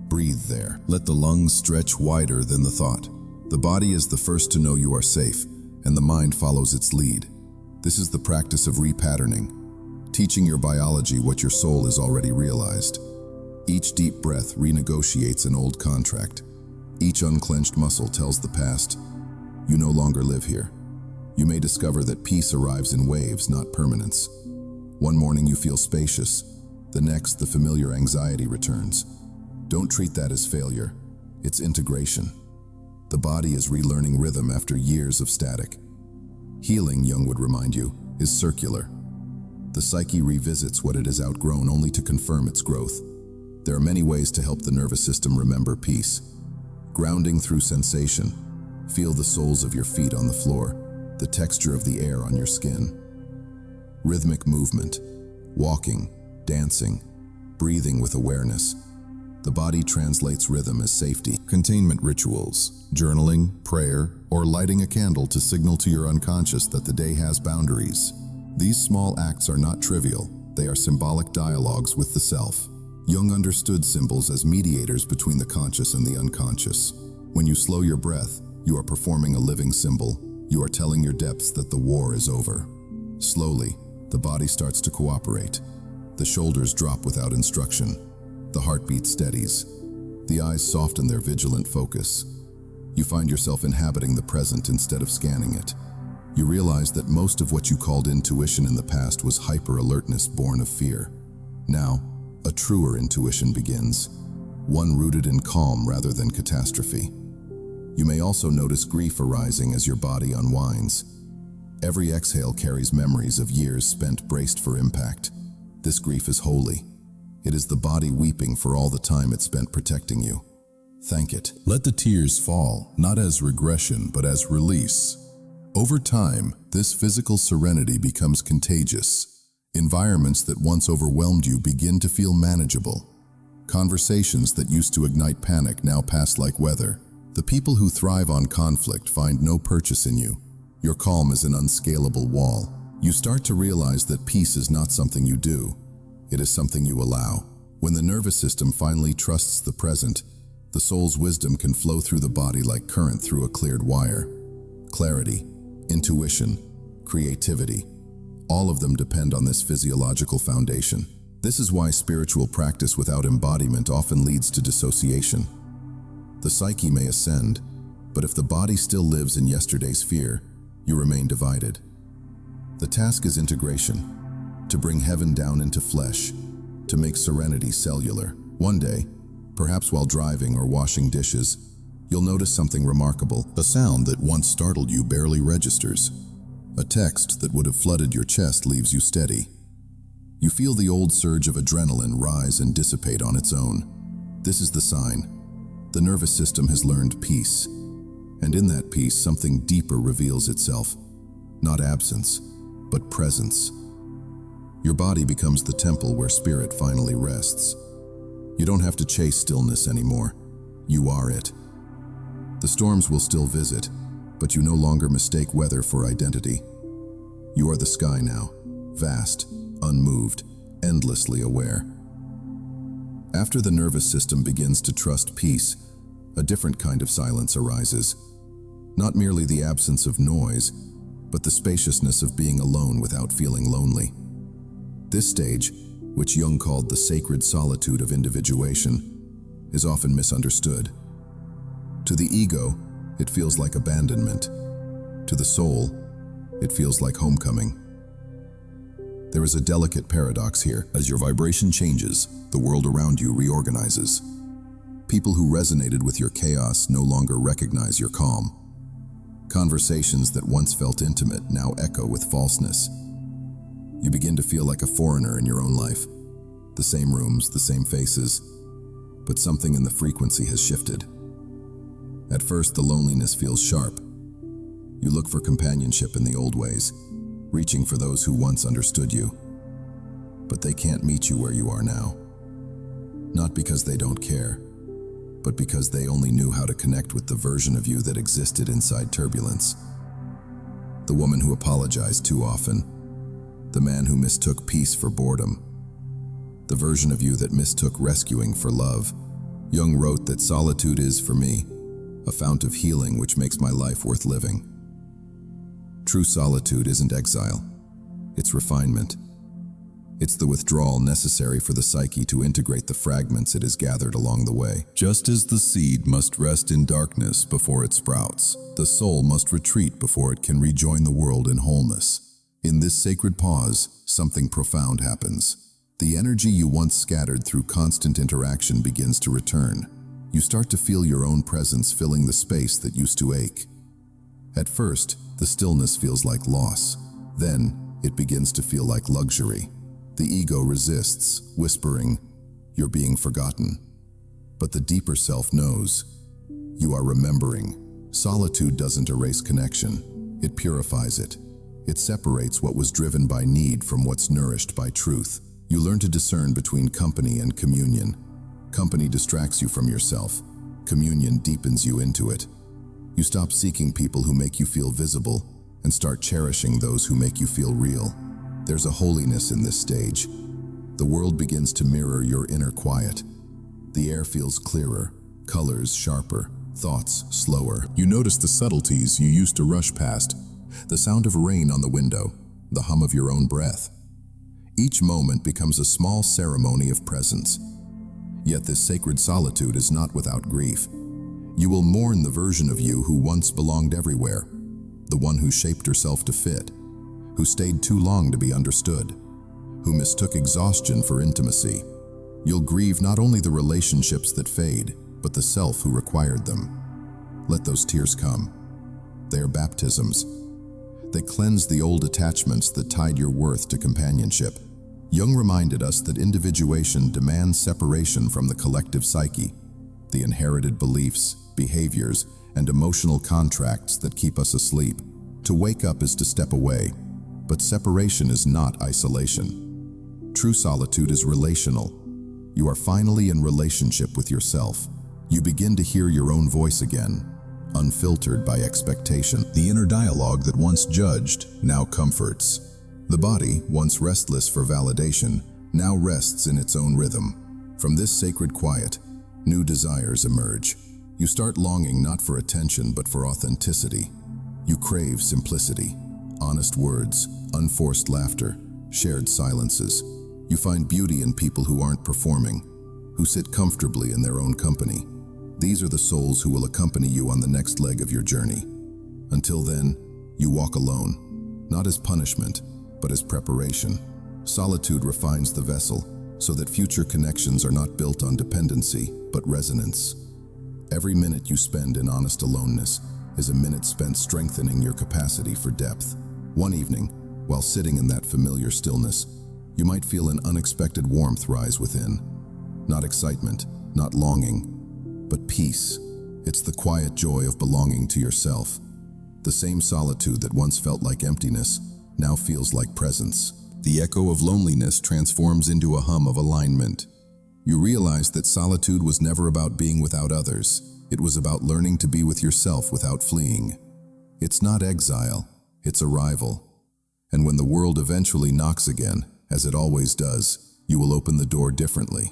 Breathe there. Let the lungs stretch wider than the thought. The body is the first to know you are safe, and the mind follows its lead. This is the practice of repatterning, teaching your biology what your soul has already realized. Each deep breath renegotiates an old contract. Each unclenched muscle tells the past, you no longer live here. You may discover that peace arrives in waves, not permanence. One morning you feel spacious, the next the familiar anxiety returns. Don't treat that as failure, it's integration. The body is relearning rhythm after years of static. Healing, Jung would remind you, is circular. The psyche revisits what it has outgrown only to confirm its growth. There are many ways to help the nervous system remember peace. Grounding through sensation. Feel the soles of your feet on the floor, the texture of the air on your skin. Rhythmic movement, walking, dancing, breathing with awareness. The body translates rhythm as safety. Containment rituals, journaling, prayer, or lighting a candle to signal to your unconscious that the day has boundaries. These small acts are not trivial. They are symbolic dialogues with the self. Jung understood symbols as mediators between the conscious and the unconscious. When you slow your breath, you are performing a living symbol. You are telling your depths that the war is over. Slowly, the body starts to cooperate. The shoulders drop without instruction. The heartbeat steadies. The eyes soften their vigilant focus. You find yourself inhabiting the present instead of scanning it. You realize that most of what you called intuition in the past was hyper-alertness born of fear. Now, a truer intuition begins, one rooted in calm rather than catastrophe. You may also notice grief arising as your body unwinds. Every exhale carries memories of years spent braced for impact. This grief is holy. It is the body weeping for all the time it spent protecting you. Thank it. Let the tears fall, not as regression, but as release. Over time, this physical serenity becomes contagious. Environments that once overwhelmed you begin to feel manageable. Conversations that used to ignite panic now pass like weather. The people who thrive on conflict find no purchase in you. Your calm is an unscalable wall. You start to realize that peace is not something you do. It is something you allow. When the nervous system finally trusts the present, the soul's wisdom can flow through the body like current through a cleared wire. Clarity, intuition, creativity, all of them depend on this physiological foundation. This is why spiritual practice without embodiment often leads to dissociation. The psyche may ascend, but if the body still lives in yesterday's fear, you remain divided. The task is integration, to bring heaven down into flesh, to make serenity cellular. One day, perhaps while driving or washing dishes, you'll notice something remarkable. A sound that once startled you barely registers. A text that would have flooded your chest leaves you steady. You feel the old surge of adrenaline rise and dissipate on its own. This is the sign. The nervous system has learned peace. And in that peace, something deeper reveals itself. Not absence, but presence. Your body becomes the temple where spirit finally rests. You don't have to chase stillness anymore. You are it. The storms will still visit, but you no longer mistake weather for identity. You are the sky now, vast, unmoved, endlessly aware. After the nervous system begins to trust peace, a different kind of silence arises. Not merely the absence of noise, but the spaciousness of being alone without feeling lonely. This stage, which Jung called the sacred solitude of individuation, is often misunderstood. To the ego, it feels like abandonment. To the soul, it feels like homecoming. There is a delicate paradox here. As your vibration changes, the world around you reorganizes. People who resonated with your chaos no longer recognize your calm. Conversations that once felt intimate now echo with falseness. You begin to feel like a foreigner in your own life. The same rooms, the same faces, but something in the frequency has shifted. At first, the loneliness feels sharp. You look for companionship in the old ways, reaching for those who once understood you. But they can't meet you where you are now. Not because they don't care, but because they only knew how to connect with the version of you that existed inside turbulence. The woman who apologized too often. The man who mistook peace for boredom. The version of you that mistook rescuing for love. Jung wrote that solitude is, for me, a fount of healing which makes my life worth living. True solitude isn't exile. It's refinement. It's the withdrawal necessary for the psyche to integrate the fragments it has gathered along the way. Just as the seed must rest in darkness before it sprouts, the soul must retreat before it can rejoin the world in wholeness. In this sacred pause, something profound happens. The energy you once scattered through constant interaction begins to return. You start to feel your own presence filling the space that used to ache. At first, the stillness feels like loss. Then, it begins to feel like luxury. The ego resists, whispering, "You're being forgotten." But the deeper self knows, you are remembering. Solitude doesn't erase connection, it purifies it. It separates what was driven by need from what's nourished by truth. You learn to discern between company and communion, Company distracts you from yourself. Communion deepens you into it. You stop seeking people who make you feel visible and start cherishing those who make you feel real. There's a holiness in this stage. The world begins to mirror your inner quiet. The air feels clearer, colors sharper, thoughts slower. You notice the subtleties you used to rush past, the sound of rain on the window, the hum of your own breath. Each moment becomes a small ceremony of presence. Yet this sacred solitude is not without grief. You will mourn the version of you who once belonged everywhere, the one who shaped herself to fit, who stayed too long to be understood, who mistook exhaustion for intimacy. You'll grieve not only the relationships that fade, but the self who required them. Let those tears come. They are baptisms. They cleanse the old attachments that tied your worth to companionship. Jung reminded us that individuation demands separation from the collective psyche, the inherited beliefs, behaviors, and emotional contracts that keep us asleep. To wake up is to step away, but separation is not isolation. True solitude is relational. You are finally in relationship with yourself. You begin to hear your own voice again, unfiltered by expectation. The inner dialogue that once judged now comforts. The body, once restless for validation, now rests in its own rhythm. From this sacred quiet, new desires emerge. You start longing not for attention but for authenticity. You crave simplicity, honest words, unforced laughter, shared silences. You find beauty in people who aren't performing, who sit comfortably in their own company. These are the souls who will accompany you on the next leg of your journey. Until then, you walk alone, not as punishment, but as preparation. Solitude refines the vessel so that future connections are not built on dependency, but resonance. Every minute you spend in honest aloneness is a minute spent strengthening your capacity for depth. One evening, while sitting in that familiar stillness, you might feel an unexpected warmth rise within. Not excitement, not longing, but peace. It's the quiet joy of belonging to yourself. The same solitude that once felt like emptiness now feels like presence. The echo of loneliness transforms into a hum of alignment. You realize that solitude was never about being without others. It was about learning to be with yourself without fleeing. It's not exile, it's arrival. And when the world eventually knocks again, as it always does, you will open the door differently.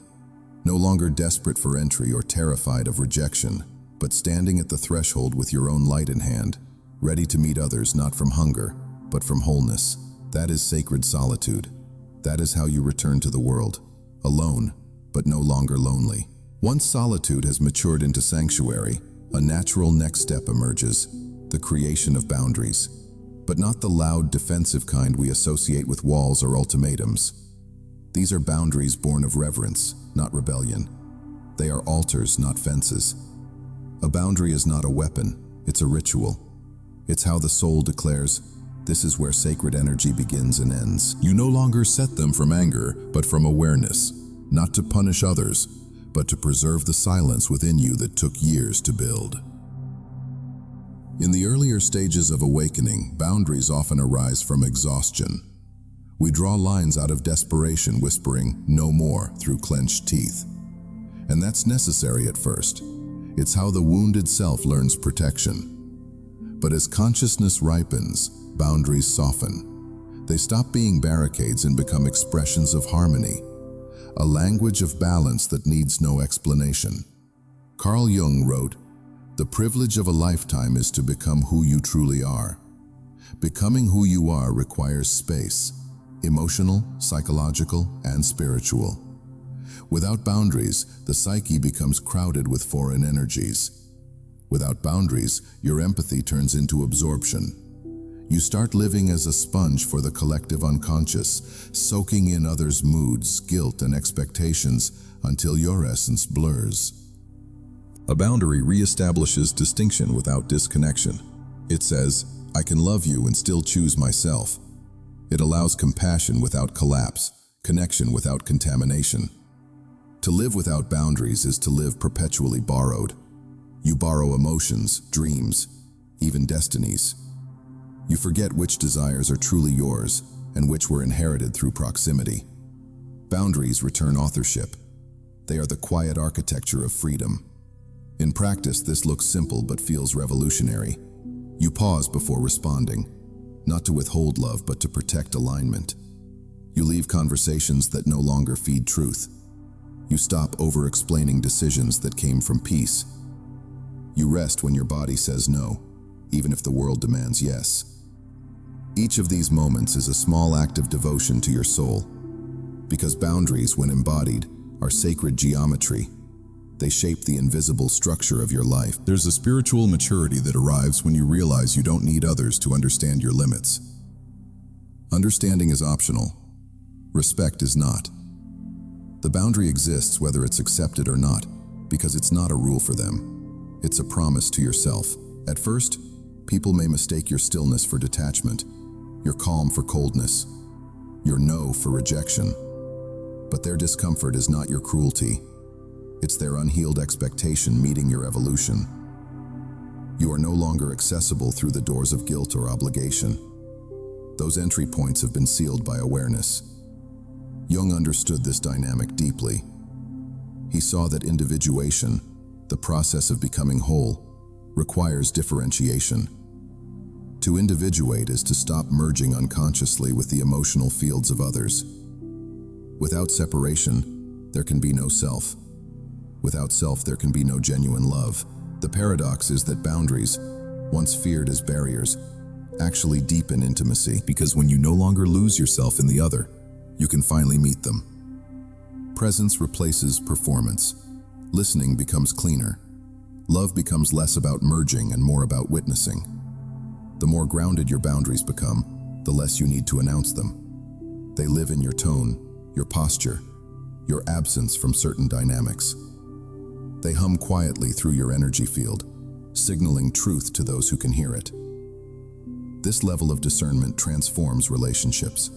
No longer desperate for entry or terrified of rejection, but standing at the threshold with your own light in hand, ready to meet others not from hunger, but from wholeness. That is sacred solitude. That is how you return to the world, alone, but no longer lonely. Once solitude has matured into sanctuary, a natural next step emerges, the creation of boundaries. But not the loud, defensive kind we associate with walls or ultimatums. These are boundaries born of reverence, not rebellion. They are altars, not fences. A boundary is not a weapon, it's a ritual. It's how the soul declares, this is where sacred energy begins and ends. You no longer set them from anger, but from awareness, not to punish others, but to preserve the silence within you that took years to build. In the earlier stages of awakening, boundaries often arise from exhaustion. We draw lines out of desperation, whispering, "No more," through clenched teeth. And that's necessary at first. It's how the wounded self learns protection. But as consciousness ripens, boundaries soften. They stop being barricades and become expressions of harmony, a language of balance that needs no explanation. Carl Jung wrote, "The privilege of a lifetime is to become who you truly are." Becoming who you are requires space, emotional, psychological, and spiritual. Without boundaries, the psyche becomes crowded with foreign energies. Without boundaries, your empathy turns into absorption. You start living as a sponge for the collective unconscious, soaking in others' moods, guilt, and expectations until your essence blurs. A boundary reestablishes distinction without disconnection. It says, I can love you and still choose myself. It allows compassion without collapse, connection without contamination. To live without boundaries is to live perpetually borrowed. You borrow emotions, dreams, even destinies. You forget which desires are truly yours and which were inherited through proximity. Boundaries return authorship. They are the quiet architecture of freedom. In practice, this looks simple but feels revolutionary. You pause before responding, not to withhold love but to protect alignment. You leave conversations that no longer feed truth. You stop over-explaining decisions that came from peace. You rest when your body says no, even if the world demands yes. Each of these moments is a small act of devotion to your soul, because boundaries, when embodied, are sacred geometry. They shape the invisible structure of your life. There's a spiritual maturity that arrives when you realize you don't need others to understand your limits. Understanding is optional. Respect is not. The boundary exists whether it's accepted or not, because it's not a rule for them. It's a promise to yourself. At first, people may mistake your stillness for detachment, your calm for coldness, your no for rejection. But their discomfort is not your cruelty. It's their unhealed expectation meeting your evolution. You are no longer accessible through the doors of guilt or obligation. Those entry points have been sealed by awareness. Jung understood this dynamic deeply. He saw that individuation, the process of becoming whole, requires differentiation. To individuate is to stop merging unconsciously with the emotional fields of others. Without separation, there can be no self. Without self, there can be no genuine love. The paradox is that boundaries, once feared as barriers, actually deepen intimacy, because when you no longer lose yourself in the other, you can finally meet them. Presence replaces performance. Listening becomes cleaner. Love becomes less about merging and more about witnessing. The more grounded your boundaries become, the less you need to announce them. They live in your tone, your posture, your absence from certain dynamics. They hum quietly through your energy field, signaling truth to those who can hear it. This level of discernment transforms relationships.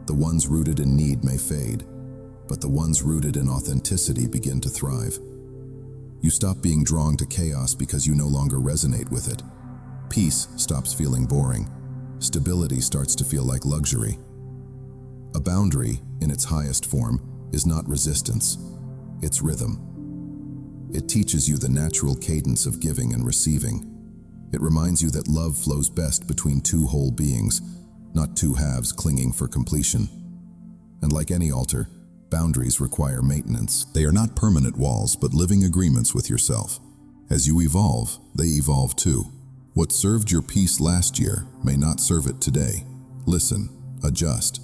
The ones rooted in need may fade, but the ones rooted in authenticity begin to thrive. You stop being drawn to chaos because you no longer resonate with it. Peace stops feeling boring. Stability starts to feel like luxury. A boundary, in its highest form, is not resistance, it's rhythm. It teaches you the natural cadence of giving and receiving. It reminds you that love flows best between two whole beings, not two halves clinging for completion. And like any altar, boundaries require maintenance. They are not permanent walls, but living agreements with yourself. As you evolve, they evolve too. What served your peace last year may not serve it today. Listen, adjust.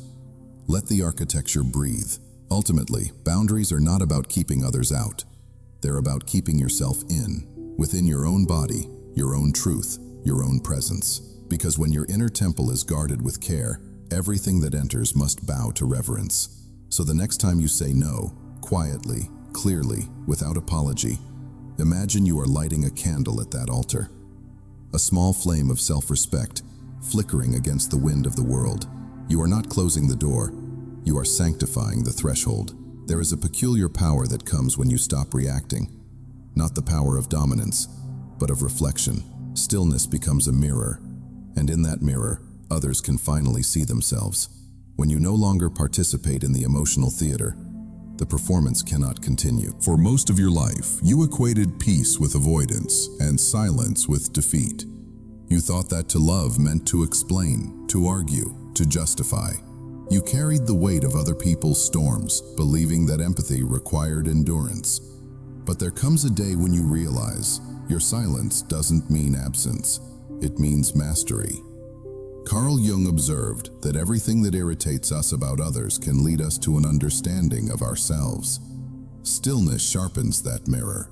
Let the architecture breathe. Ultimately, boundaries are not about keeping others out. They're about keeping yourself within your own body, your own truth, your own presence. Because when your inner temple is guarded with care, everything that enters must bow to reverence. So the next time you say no, quietly, clearly, without apology, imagine you are lighting a candle at that altar. A small flame of self-respect, flickering against the wind of the world. You are not closing the door, you are sanctifying the threshold. There is a peculiar power that comes when you stop reacting. Not the power of dominance, but of reflection. Stillness becomes a mirror, and in that mirror, others can finally see themselves. When you no longer participate in the emotional theater, the performance cannot continue. For most of your life, you equated peace with avoidance and silence with defeat. You thought that to love meant to explain, to argue, to justify. You carried the weight of other people's storms, believing that empathy required endurance. But there comes a day when you realize your silence doesn't mean absence, it means mastery. Carl Jung observed that everything that irritates us about others can lead us to an understanding of ourselves. Stillness sharpens that mirror.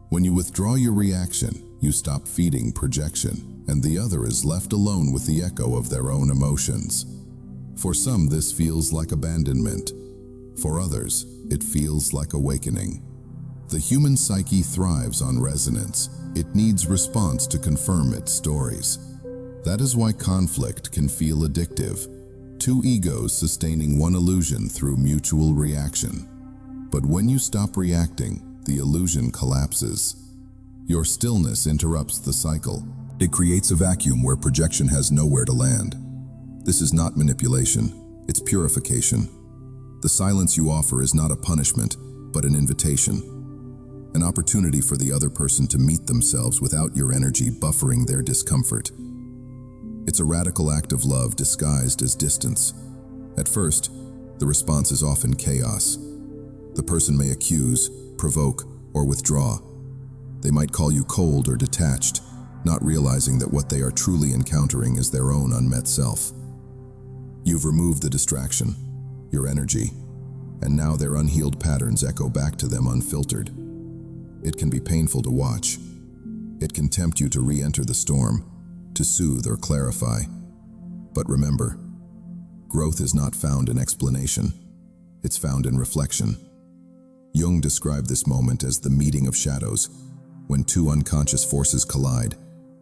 When you withdraw your reaction, you stop feeding projection, and the other is left alone with the echo of their own emotions. For some, this feels like abandonment. For others, it feels like awakening. The human psyche thrives on resonance. It needs response to confirm its stories. That is why conflict can feel addictive. Two egos sustaining one illusion through mutual reaction. But when you stop reacting, the illusion collapses. Your stillness interrupts the cycle. It creates a vacuum where projection has nowhere to land. This is not manipulation, it's purification. The silence you offer is not a punishment, but an invitation. An opportunity for the other person to meet themselves without your energy buffering their discomfort. It's a radical act of love disguised as distance. At first, the response is often chaos. The person may accuse, provoke, or withdraw. They might call you cold or detached, not realizing that what they are truly encountering is their own unmet self. You've removed the distraction, your energy, and now their unhealed patterns echo back to them unfiltered. It can be painful to watch. It can tempt you to re-enter the storm, to soothe or clarify. But remember, growth is not found in explanation. It's found in reflection. Jung described this moment as the meeting of shadows, when two unconscious forces collide,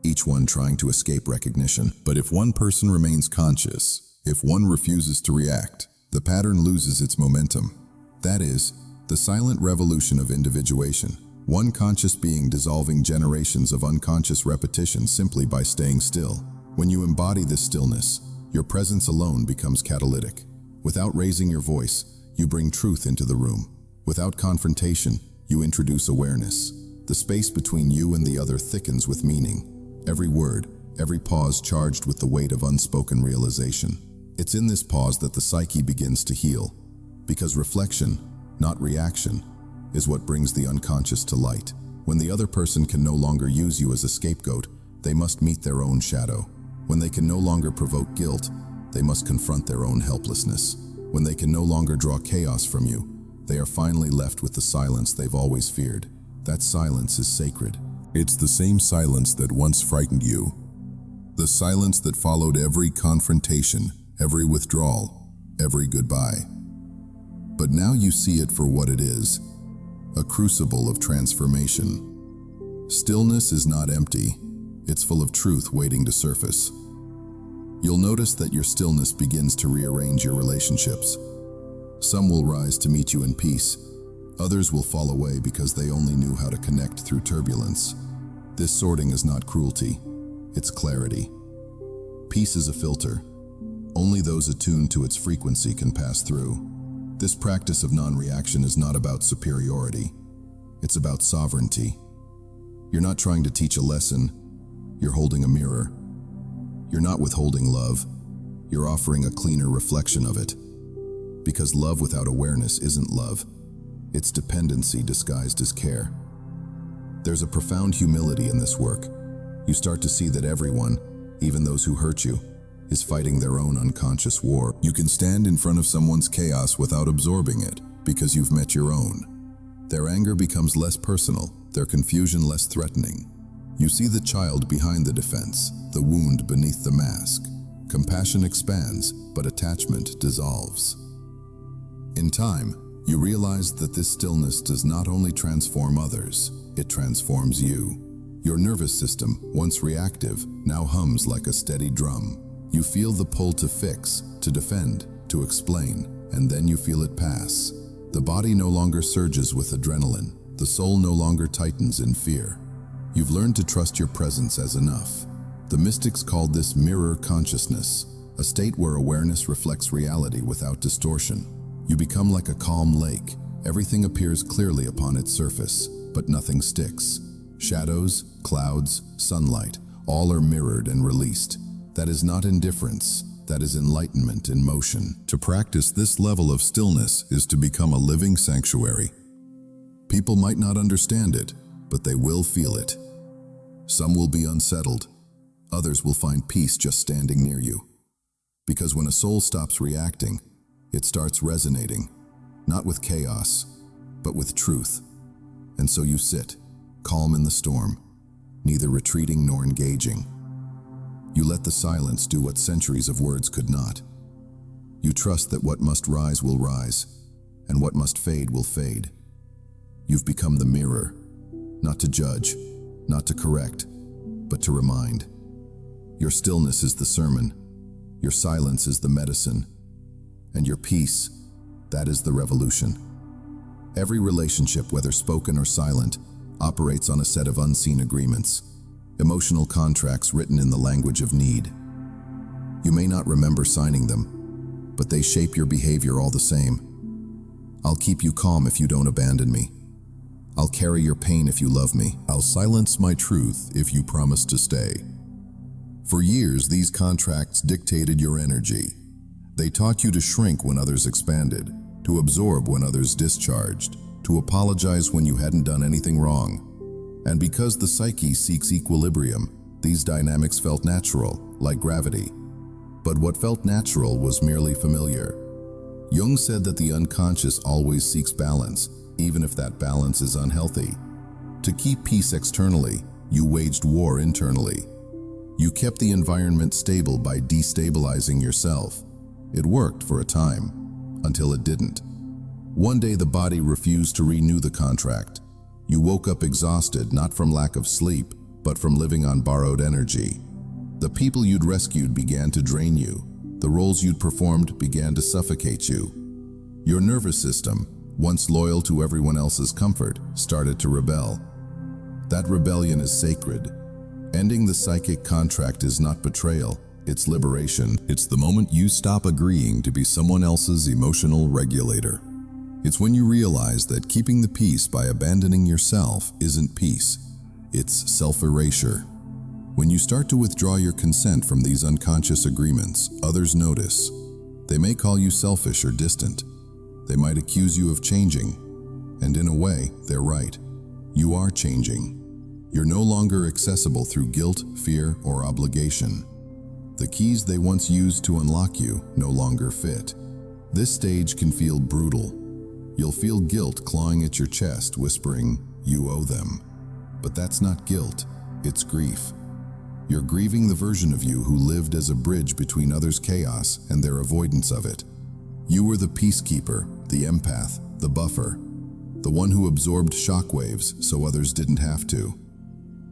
each one trying to escape recognition. But if one person remains conscious, if one refuses to react, the pattern loses its momentum. That is, the silent revolution of individuation. One conscious being dissolving generations of unconscious repetition simply by staying still. When you embody this stillness, your presence alone becomes catalytic. Without raising your voice, you bring truth into the room. Without confrontation, you introduce awareness. The space between you and the other thickens with meaning. Every word, every pause charged with the weight of unspoken realization. It's in this pause that the psyche begins to heal. Because reflection, not reaction, is what brings the unconscious to light. When the other person can no longer use you as a scapegoat, they must meet their own shadow. When they can no longer provoke guilt, they must confront their own helplessness. When they can no longer draw chaos from you, they are finally left with the silence they've always feared. That silence is sacred. It's the same silence that once frightened you. The silence that followed every confrontation, every withdrawal, every goodbye. But now you see it for what it is, a crucible of transformation. Stillness is not empty, it's full of truth waiting to surface. You'll notice that your stillness begins to rearrange your relationships. Some will rise to meet you in peace, others will fall away because they only knew how to connect through turbulence. This sorting is not cruelty, it's clarity. Peace is a filter. Only those attuned to its frequency can pass through. This practice of non-reaction is not about superiority. It's about sovereignty. You're not trying to teach a lesson, you're holding a mirror. You're not withholding love, you're offering a cleaner reflection of it. Because love without awareness isn't love. It's dependency disguised as care. There's a profound humility in this work. You start to see that everyone, even those who hurt you, is fighting their own unconscious war. You can stand in front of someone's chaos without absorbing it, because you've met your own. Their anger becomes less personal, their confusion less threatening. You see the child behind the defense, the wound beneath the mask. Compassion expands, but attachment dissolves. In time, you realize that this stillness does not only transform others, it transforms you. Your nervous system, once reactive, now hums like a steady drum. You feel the pull to fix, to defend, to explain, and then you feel it pass. The body no longer surges with adrenaline. The soul no longer tightens in fear. You've learned to trust your presence as enough. The mystics called this mirror consciousness, a state where awareness reflects reality without distortion. You become like a calm lake. Everything appears clearly upon its surface, but nothing sticks. Shadows, clouds, sunlight, all are mirrored and released. That is not indifference, that is enlightenment in motion. To practice this level of stillness is to become a living sanctuary. People might not understand it, but they will feel it. Some will be unsettled, others will find peace just standing near you. Because when a soul stops reacting, it starts resonating, not with chaos, but with truth. And so you sit, calm in the storm, neither retreating nor engaging. You let the silence do what centuries of words could not. You trust that what must rise will rise, and what must fade will fade. You've become the mirror, not to judge, not to correct, but to remind. Your stillness is the sermon, your silence is the medicine, and your peace, that is the revolution. Every relationship, whether spoken or silent, operates on a set of unseen agreements. Emotional contracts written in the language of need. You may not remember signing them, but they shape your behavior all the same. I'll keep you calm if you don't abandon me. I'll carry your pain if you love me. I'll silence my truth if you promise to stay. For years, these contracts dictated your energy. They taught you to shrink when others expanded, to absorb when others discharged, to apologize when you hadn't done anything wrong. And because the psyche seeks equilibrium, these dynamics felt natural, like gravity. But what felt natural was merely familiar. Jung said that the unconscious always seeks balance, even if that balance is unhealthy. To keep peace externally, you waged war internally. You kept the environment stable by destabilizing yourself. It worked for a time, until it didn't. One day the body refused to renew the contract. You woke up exhausted, not from lack of sleep, but from living on borrowed energy. The people you'd rescued began to drain you. The roles you'd performed began to suffocate you. Your nervous system, once loyal to everyone else's comfort, started to rebel. That rebellion is sacred. Ending the psychic contract is not betrayal, it's liberation. It's the moment you stop agreeing to be someone else's emotional regulator. It's when you realize that keeping the peace by abandoning yourself isn't peace, it's self-erasure. When you start to withdraw your consent from these unconscious agreements, others notice. They may call you selfish or distant. They might accuse you of changing. And in a way, they're right. You are changing. You're no longer accessible through guilt, fear, or obligation. The keys they once used to unlock you no longer fit. This stage can feel brutal. You'll feel guilt clawing at your chest, whispering, "You owe them." But that's not guilt, it's grief. You're grieving the version of you who lived as a bridge between others' chaos and their avoidance of it. You were the peacekeeper, the empath, the buffer, the one who absorbed shockwaves so others didn't have to.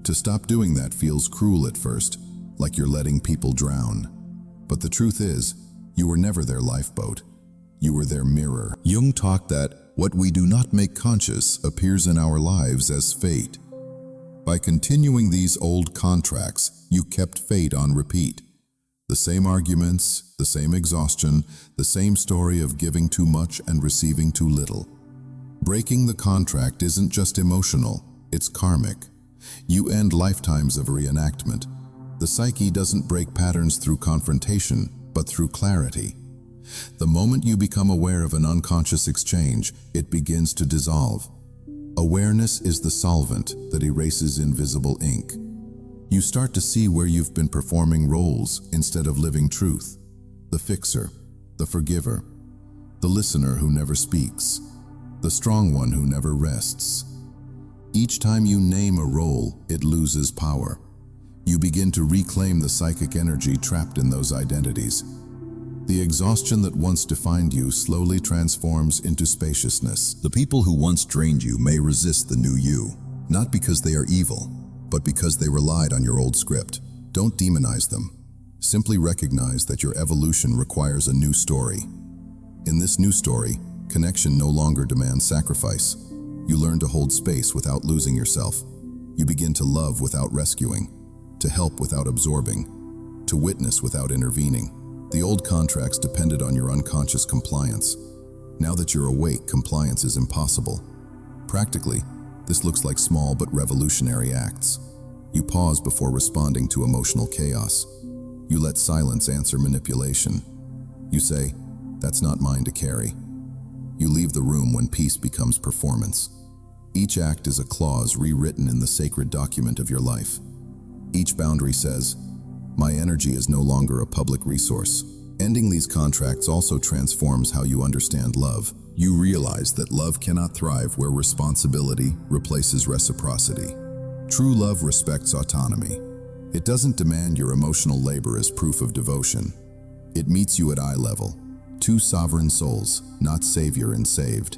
To stop doing that feels cruel at first, like you're letting people drown. But the truth is, you were never their lifeboat. You were their mirror. Jung taught that what we do not make conscious appears in our lives as fate. By continuing these old contracts, you kept fate on repeat. The same arguments, the same exhaustion, the same story of giving too much and receiving too little. Breaking the contract isn't just emotional, it's karmic. You end lifetimes of reenactment. The psyche doesn't break patterns through confrontation, but through clarity. The moment you become aware of an unconscious exchange, it begins to dissolve. Awareness is the solvent that erases invisible ink. You start to see where you've been performing roles instead of living truth. The fixer, the forgiver, the listener who never speaks, the strong one who never rests. Each time you name a role, it loses power. You begin to reclaim the psychic energy trapped in those identities. The exhaustion that once defined you slowly transforms into spaciousness. The people who once drained you may resist the new you, not because they are evil, but because they relied on your old script. Don't demonize them. Simply recognize that your evolution requires a new story. In this new story, connection no longer demands sacrifice. You learn to hold space without losing yourself. You begin to love without rescuing, to help without absorbing, to witness without intervening. The old contracts depended on your unconscious compliance. Now that you're awake, compliance is impossible. Practically, this looks like small but revolutionary acts. You pause before responding to emotional chaos. You let silence answer manipulation. You say, "That's not mine to carry." You leave the room when peace becomes performance. Each act is a clause rewritten in the sacred document of your life. Each boundary says, "My energy is no longer a public resource." Ending these contracts also transforms how you understand love. You realize that love cannot thrive where responsibility replaces reciprocity. True love respects autonomy. It doesn't demand your emotional labor as proof of devotion. It meets you at eye level. Two sovereign souls, not savior and saved.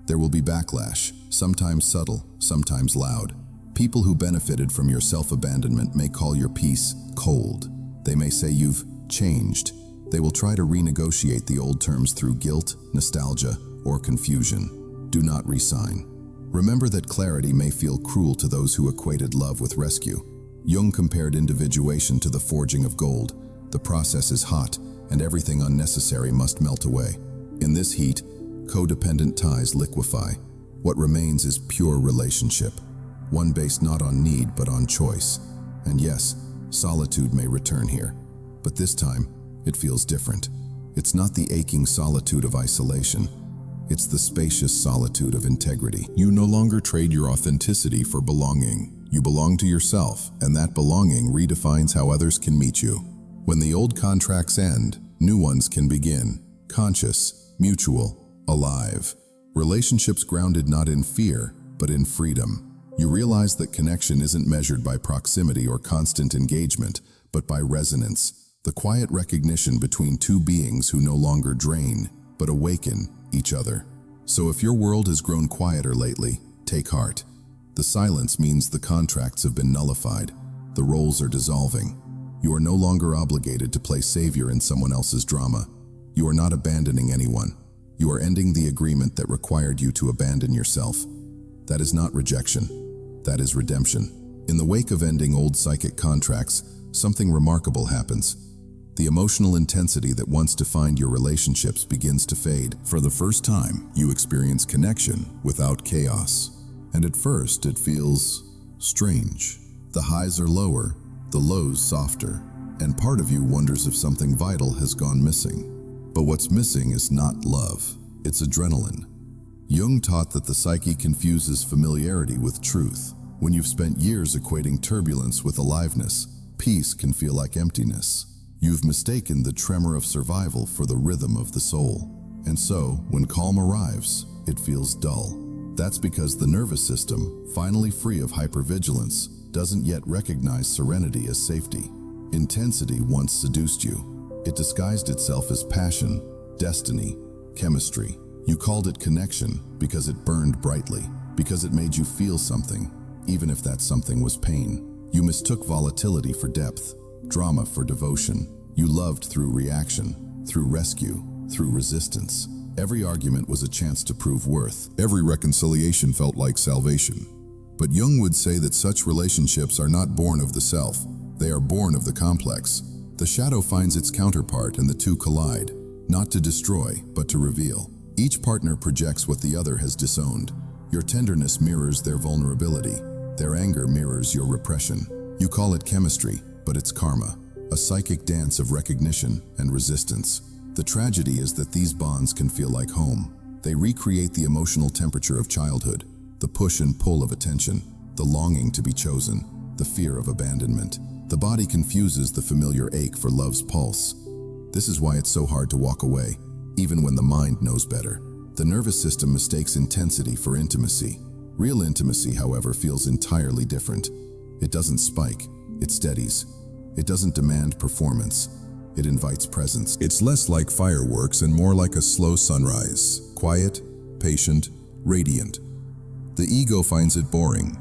There will be backlash, sometimes subtle, sometimes loud. People who benefited from your self-abandonment may call your peace cold. They may say you've changed. They will try to renegotiate the old terms through guilt, nostalgia, or confusion. Do not resign. Remember that clarity may feel cruel to those who equated love with rescue. Jung compared individuation to the forging of gold. The process is hot, and everything unnecessary must melt away. In this heat, Codependent ties liquefy. What remains is pure relationship, one based not on need but on choice. And yes, solitude may return here, but this time, it feels different. It's not the aching solitude of isolation. It's the spacious solitude of integrity. You no longer trade your authenticity for belonging. You belong to yourself, and that belonging redefines how others can meet you. When the old contracts end, new ones can begin. Conscious, mutual, alive. Relationships grounded not in fear, but in freedom. You realize that connection isn't measured by proximity or constant engagement, but by resonance, the quiet recognition between two beings who no longer drain, but awaken each other. So if your world has grown quieter lately, take heart. The silence means the contracts have been nullified. The roles are dissolving. You are no longer obligated to play savior in someone else's drama. You are not abandoning anyone. You are ending the agreement that required you to abandon yourself. That is not rejection. That is redemption. In the wake of ending old psychic contracts, something remarkable happens. The emotional intensity that once defined your relationships begins to fade. For the first time, you experience connection without chaos. And at first, it feels strange. The highs are lower, the lows softer, and part of you wonders if something vital has gone missing. But what's missing is not love, it's adrenaline. Jung taught that the psyche confuses familiarity with truth. When you've spent years equating turbulence with aliveness, peace can feel like emptiness. You've mistaken the tremor of survival for the rhythm of the soul. And so, when calm arrives, it feels dull. That's because the nervous system, finally free of hypervigilance, doesn't yet recognize serenity as safety. Intensity once seduced you. It disguised itself as passion, destiny, chemistry. You called it connection because it burned brightly, because it made you feel something, even if that something was pain. You mistook volatility for depth, drama for devotion. You loved through reaction, through rescue, through resistance. Every argument was a chance to prove worth. Every reconciliation felt like salvation. But Jung would say that such relationships are not born of the self. They are born of the complex. The shadow finds its counterpart and the two collide, not to destroy, but to reveal. Each partner projects what the other has disowned. Your tenderness mirrors their vulnerability. Their anger mirrors your repression. You call it chemistry, but it's karma, a psychic dance of recognition and resistance. The tragedy is that these bonds can feel like home. They recreate the emotional temperature of childhood, the push and pull of attention, the longing to be chosen, the fear of abandonment. The body confuses the familiar ache for love's pulse. This is why it's so hard to walk away, even when the mind knows better. The nervous system mistakes intensity for intimacy. Real intimacy, however, feels entirely different. It doesn't spike, it steadies. It doesn't demand performance. It invites presence. It's less like fireworks and more like a slow sunrise. Quiet, patient, radiant. The ego finds it boring.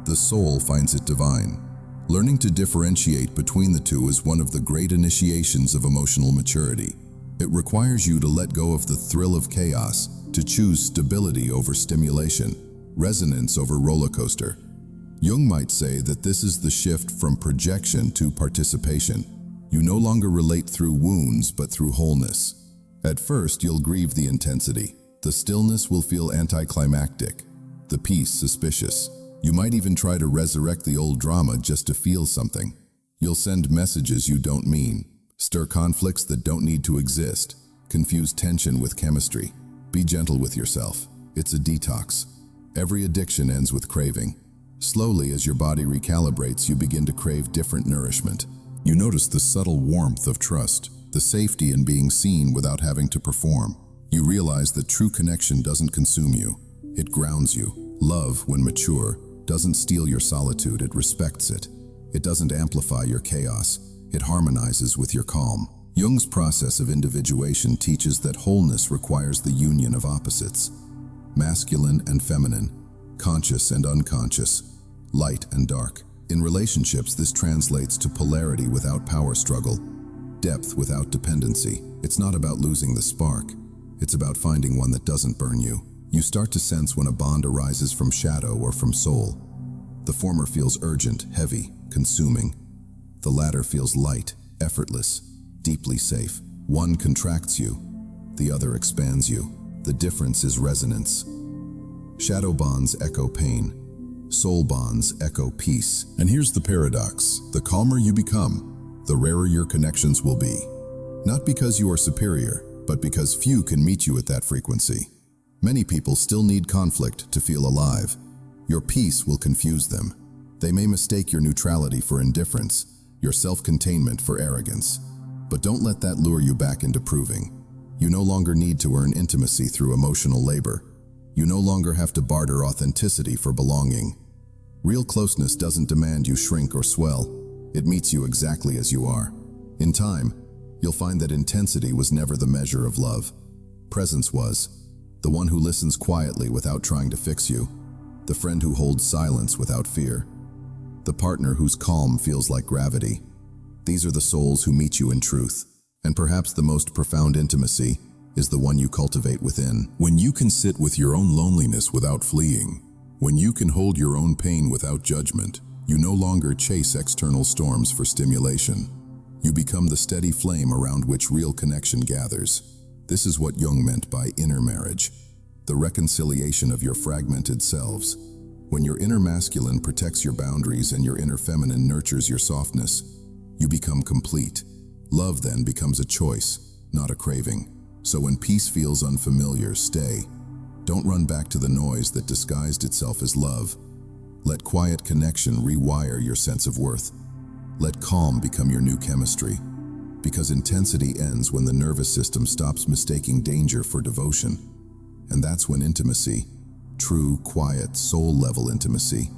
The soul finds it divine. Learning to differentiate between the two is one of the great initiations of emotional maturity. It requires you to let go of the thrill of chaos, to choose stability over stimulation, resonance over roller coaster. Jung might say that this is the shift from projection to participation. You no longer relate through wounds, but through wholeness. At first, you'll grieve the intensity. The stillness will feel anticlimactic, the peace suspicious. You might even try to resurrect the old drama just to feel something. You'll send messages you don't mean, stir conflicts that don't need to exist, confuse tension with chemistry. Be gentle with yourself. It's a detox. Every addiction ends with craving. Slowly, as your body recalibrates, you begin to crave different nourishment. You notice the subtle warmth of trust, the safety in being seen without having to perform. You realize that true connection doesn't consume you, it grounds you. Love, when mature, doesn't steal your solitude, it respects it. It doesn't amplify your chaos, it harmonizes with your calm. Jung's process of individuation teaches that wholeness requires the union of opposites. Masculine and feminine, conscious and unconscious, light and dark. In relationships, this translates to polarity without power struggle, depth without dependency. It's not about losing the spark. It's about finding one that doesn't burn you. You start to sense when a bond arises from shadow or from soul. The former feels urgent, heavy, consuming. The latter feels light, effortless, deeply safe. One contracts you, the other expands you. The difference is resonance. Shadow bonds echo pain. Soul bonds echo peace. And here's the paradox. The calmer you become, the rarer your connections will be. Not because you are superior, but because few can meet you at that frequency. Many people still need conflict to feel alive. Your peace will confuse them. They may mistake your neutrality for indifference, your self-containment for arrogance. But don't let that lure you back into proving. You no longer need to earn intimacy through emotional labor. You no longer have to barter authenticity for belonging. Real closeness doesn't demand you shrink or swell. It meets you exactly as you are. In time, you'll find that intensity was never the measure of love. Presence was. The one who listens quietly without trying to fix you. The friend who holds silence without fear. The partner whose calm feels like gravity. These are the souls who meet you in truth. And perhaps the most profound intimacy is the one you cultivate within. When you can sit with your own loneliness without fleeing, when you can hold your own pain without judgment, you no longer chase external storms for stimulation. You become the steady flame around which real connection gathers. This is what Jung meant by inner marriage, the reconciliation of your fragmented selves. When your inner masculine protects your boundaries and your inner feminine nurtures your softness, you become complete. Love then becomes a choice, not a craving. So when peace feels unfamiliar, stay. Don't run back to the noise that disguised itself as love. Let quiet connection rewire your sense of worth. Let calm become your new chemistry. Because intensity ends when the nervous system stops mistaking danger for devotion. And that's when intimacy, true, quiet, soul-level intimacy,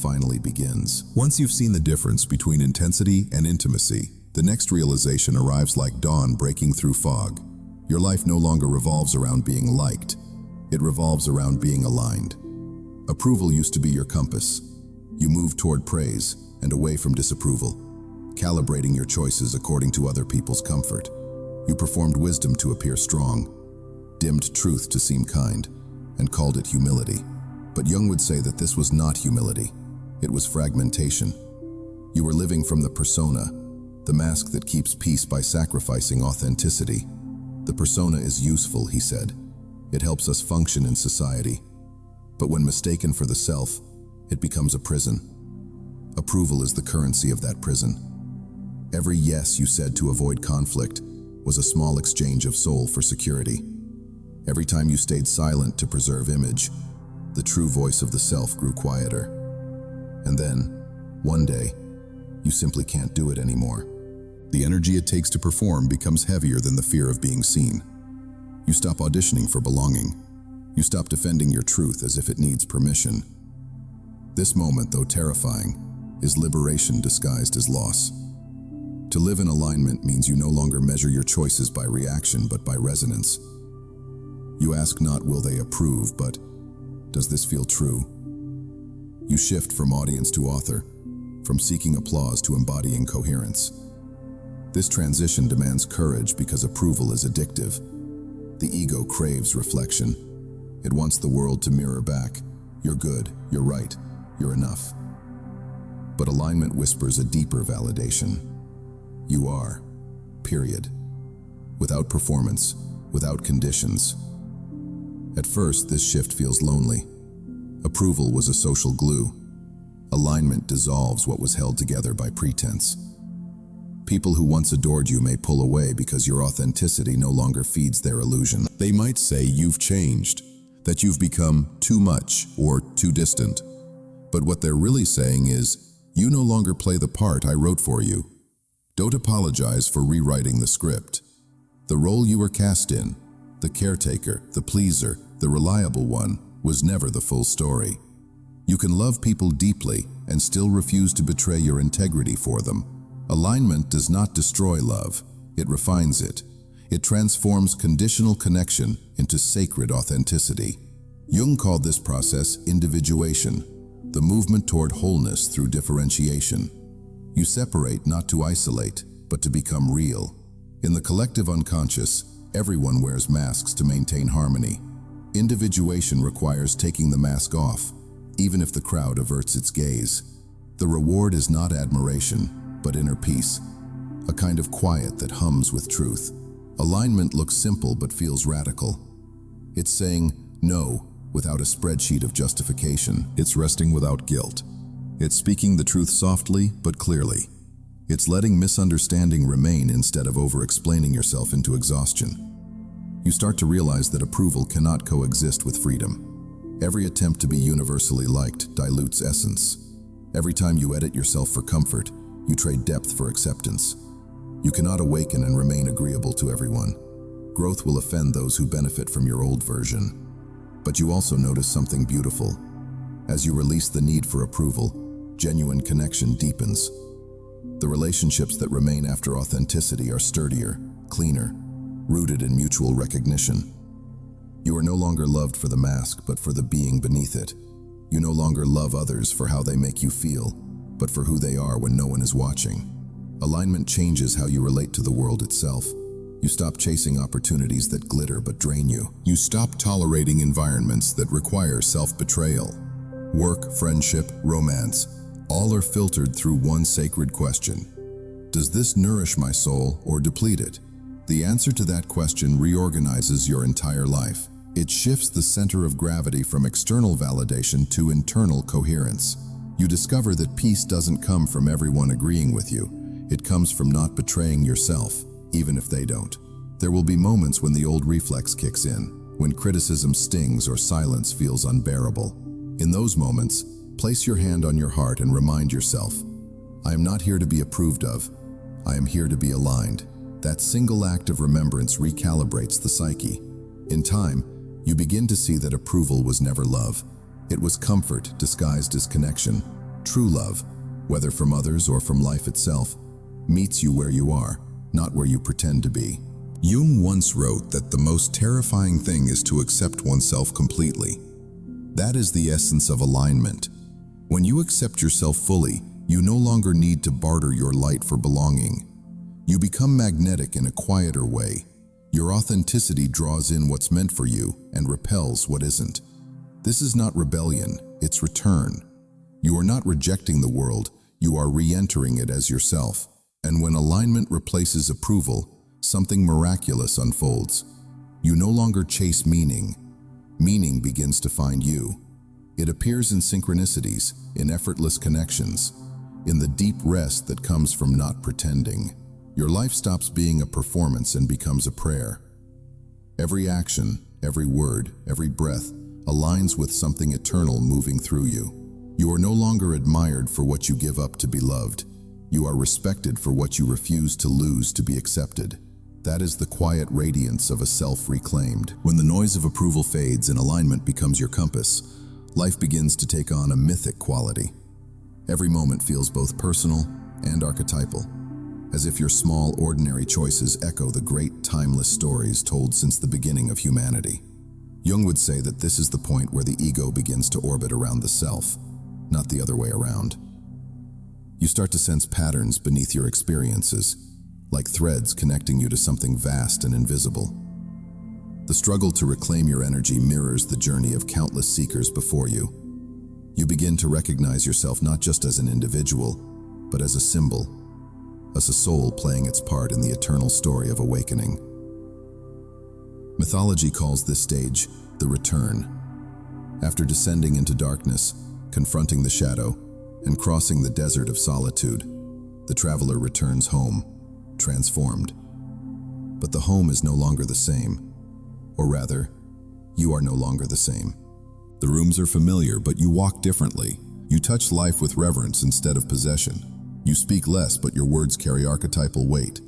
finally begins. Once you've seen the difference between intensity and intimacy, the next realization arrives like dawn breaking through fog. Your life no longer revolves around being liked. It revolves around being aligned. Approval used to be your compass. You moved toward praise and away from disapproval, calibrating your choices according to other people's comfort. You performed wisdom to appear strong, dimmed truth to seem kind, and called it humility. But Jung would say that this was not humility. It was fragmentation. You were living from the persona, the mask that keeps peace by sacrificing authenticity. The persona is useful, he said. It helps us function in society. But when mistaken for the self, it becomes a prison. Approval is the currency of that prison. Every yes you said to avoid conflict was a small exchange of soul for security. Every time you stayed silent to preserve image, the true voice of the self grew quieter. And then, one day, you simply can't do it anymore. The energy it takes to perform becomes heavier than the fear of being seen. You stop auditioning for belonging. You stop defending your truth as if it needs permission. This moment, though terrifying, is liberation disguised as loss. To live in alignment means you no longer measure your choices by reaction, but by resonance. You ask not, will they approve, but does this feel true? You shift from audience to author, from seeking applause to embodying coherence. This transition demands courage because approval is addictive. The ego craves reflection. It wants the world to mirror back, you're good, you're right, you're enough. But alignment whispers a deeper validation. You are, period. Without performance, without conditions. At first, this shift feels lonely. Approval was a social glue. Alignment dissolves what was held together by pretense. People who once adored you may pull away because your authenticity no longer feeds their illusion. They might say you've changed, that you've become too much or too distant. But what they're really saying is, you no longer play the part I wrote for you. Don't apologize for rewriting the script. The role you were cast in, the caretaker, the pleaser, the reliable one, was never the full story. You can love people deeply and still refuse to betray your integrity for them. Alignment does not destroy love, it refines it. It transforms conditional connection into sacred authenticity. Jung called this process individuation, the movement toward wholeness through differentiation. You separate not to isolate, but to become real. In the collective unconscious, everyone wears masks to maintain harmony. Individuation requires taking the mask off, even if the crowd averts its gaze. The reward is not admiration, but inner peace, a kind of quiet that hums with truth. Alignment looks simple but feels radical. It's saying no without a spreadsheet of justification. It's resting without guilt. It's speaking the truth softly but clearly. It's letting misunderstanding remain instead of over-explaining yourself into exhaustion. You start to realize that approval cannot coexist with freedom. Every attempt to be universally liked dilutes essence. Every time you edit yourself for comfort, you trade depth for acceptance. You cannot awaken and remain agreeable to everyone. Growth will offend those who benefit from your old version. But you also notice something beautiful. As you release the need for approval, genuine connection deepens. The relationships that remain after authenticity are sturdier, cleaner, rooted in mutual recognition. You are no longer loved for the mask, but for the being beneath it. You no longer love others for how they make you feel, but for who they are when no one is watching. Alignment changes how you relate to the world itself. You stop chasing opportunities that glitter but drain you. You stop tolerating environments that require self-betrayal. Work, friendship, romance, all are filtered through one sacred question. Does this nourish my soul or deplete it? The answer to that question reorganizes your entire life. It shifts the center of gravity from external validation to internal coherence. You discover that peace doesn't come from everyone agreeing with you. It comes from not betraying yourself, even if they don't. There will be moments when the old reflex kicks in, when criticism stings or silence feels unbearable. In those moments, place your hand on your heart and remind yourself, I am not here to be approved of. I am here to be aligned. That single act of remembrance recalibrates the psyche. In time, you begin to see that approval was never love. It was comfort disguised as connection. True love, whether from others or from life itself, meets you where you are, not where you pretend to be. Jung once wrote that the most terrifying thing is to accept oneself completely. That is the essence of alignment. When you accept yourself fully, you no longer need to barter your light for belonging. You become magnetic in a quieter way. Your authenticity draws in what's meant for you and repels what isn't. This is not rebellion, it's return. You are not rejecting the world, you are re-entering it as yourself. And when alignment replaces approval, something miraculous unfolds. You no longer chase meaning. Meaning begins to find you. It appears in synchronicities, in effortless connections, in the deep rest that comes from not pretending. Your life stops being a performance and becomes a prayer. Every action, every word, every breath aligns with something eternal moving through you. You are no longer admired for what you give up to be loved. You are respected for what you refuse to lose to be accepted. That is the quiet radiance of a self reclaimed. When the noise of approval fades and alignment becomes your compass, life begins to take on a mythic quality. Every moment feels both personal and archetypal, as if your small, ordinary choices echo the great, timeless stories told since the beginning of humanity. Jung would say that this is the point where the ego begins to orbit around the self, not the other way around. You start to sense patterns beneath your experiences, like threads connecting you to something vast and invisible. The struggle to reclaim your energy mirrors the journey of countless seekers before you. You begin to recognize yourself not just as an individual, but as a symbol, as a soul playing its part in the eternal story of awakening. Mythology calls this stage the return. After descending into darkness, confronting the shadow, and crossing the desert of solitude, the traveler returns home, transformed. But the home is no longer the same. Or rather, you are no longer the same. The rooms are familiar, but you walk differently. You touch life with reverence instead of possession. You speak less, but your words carry archetypal weight.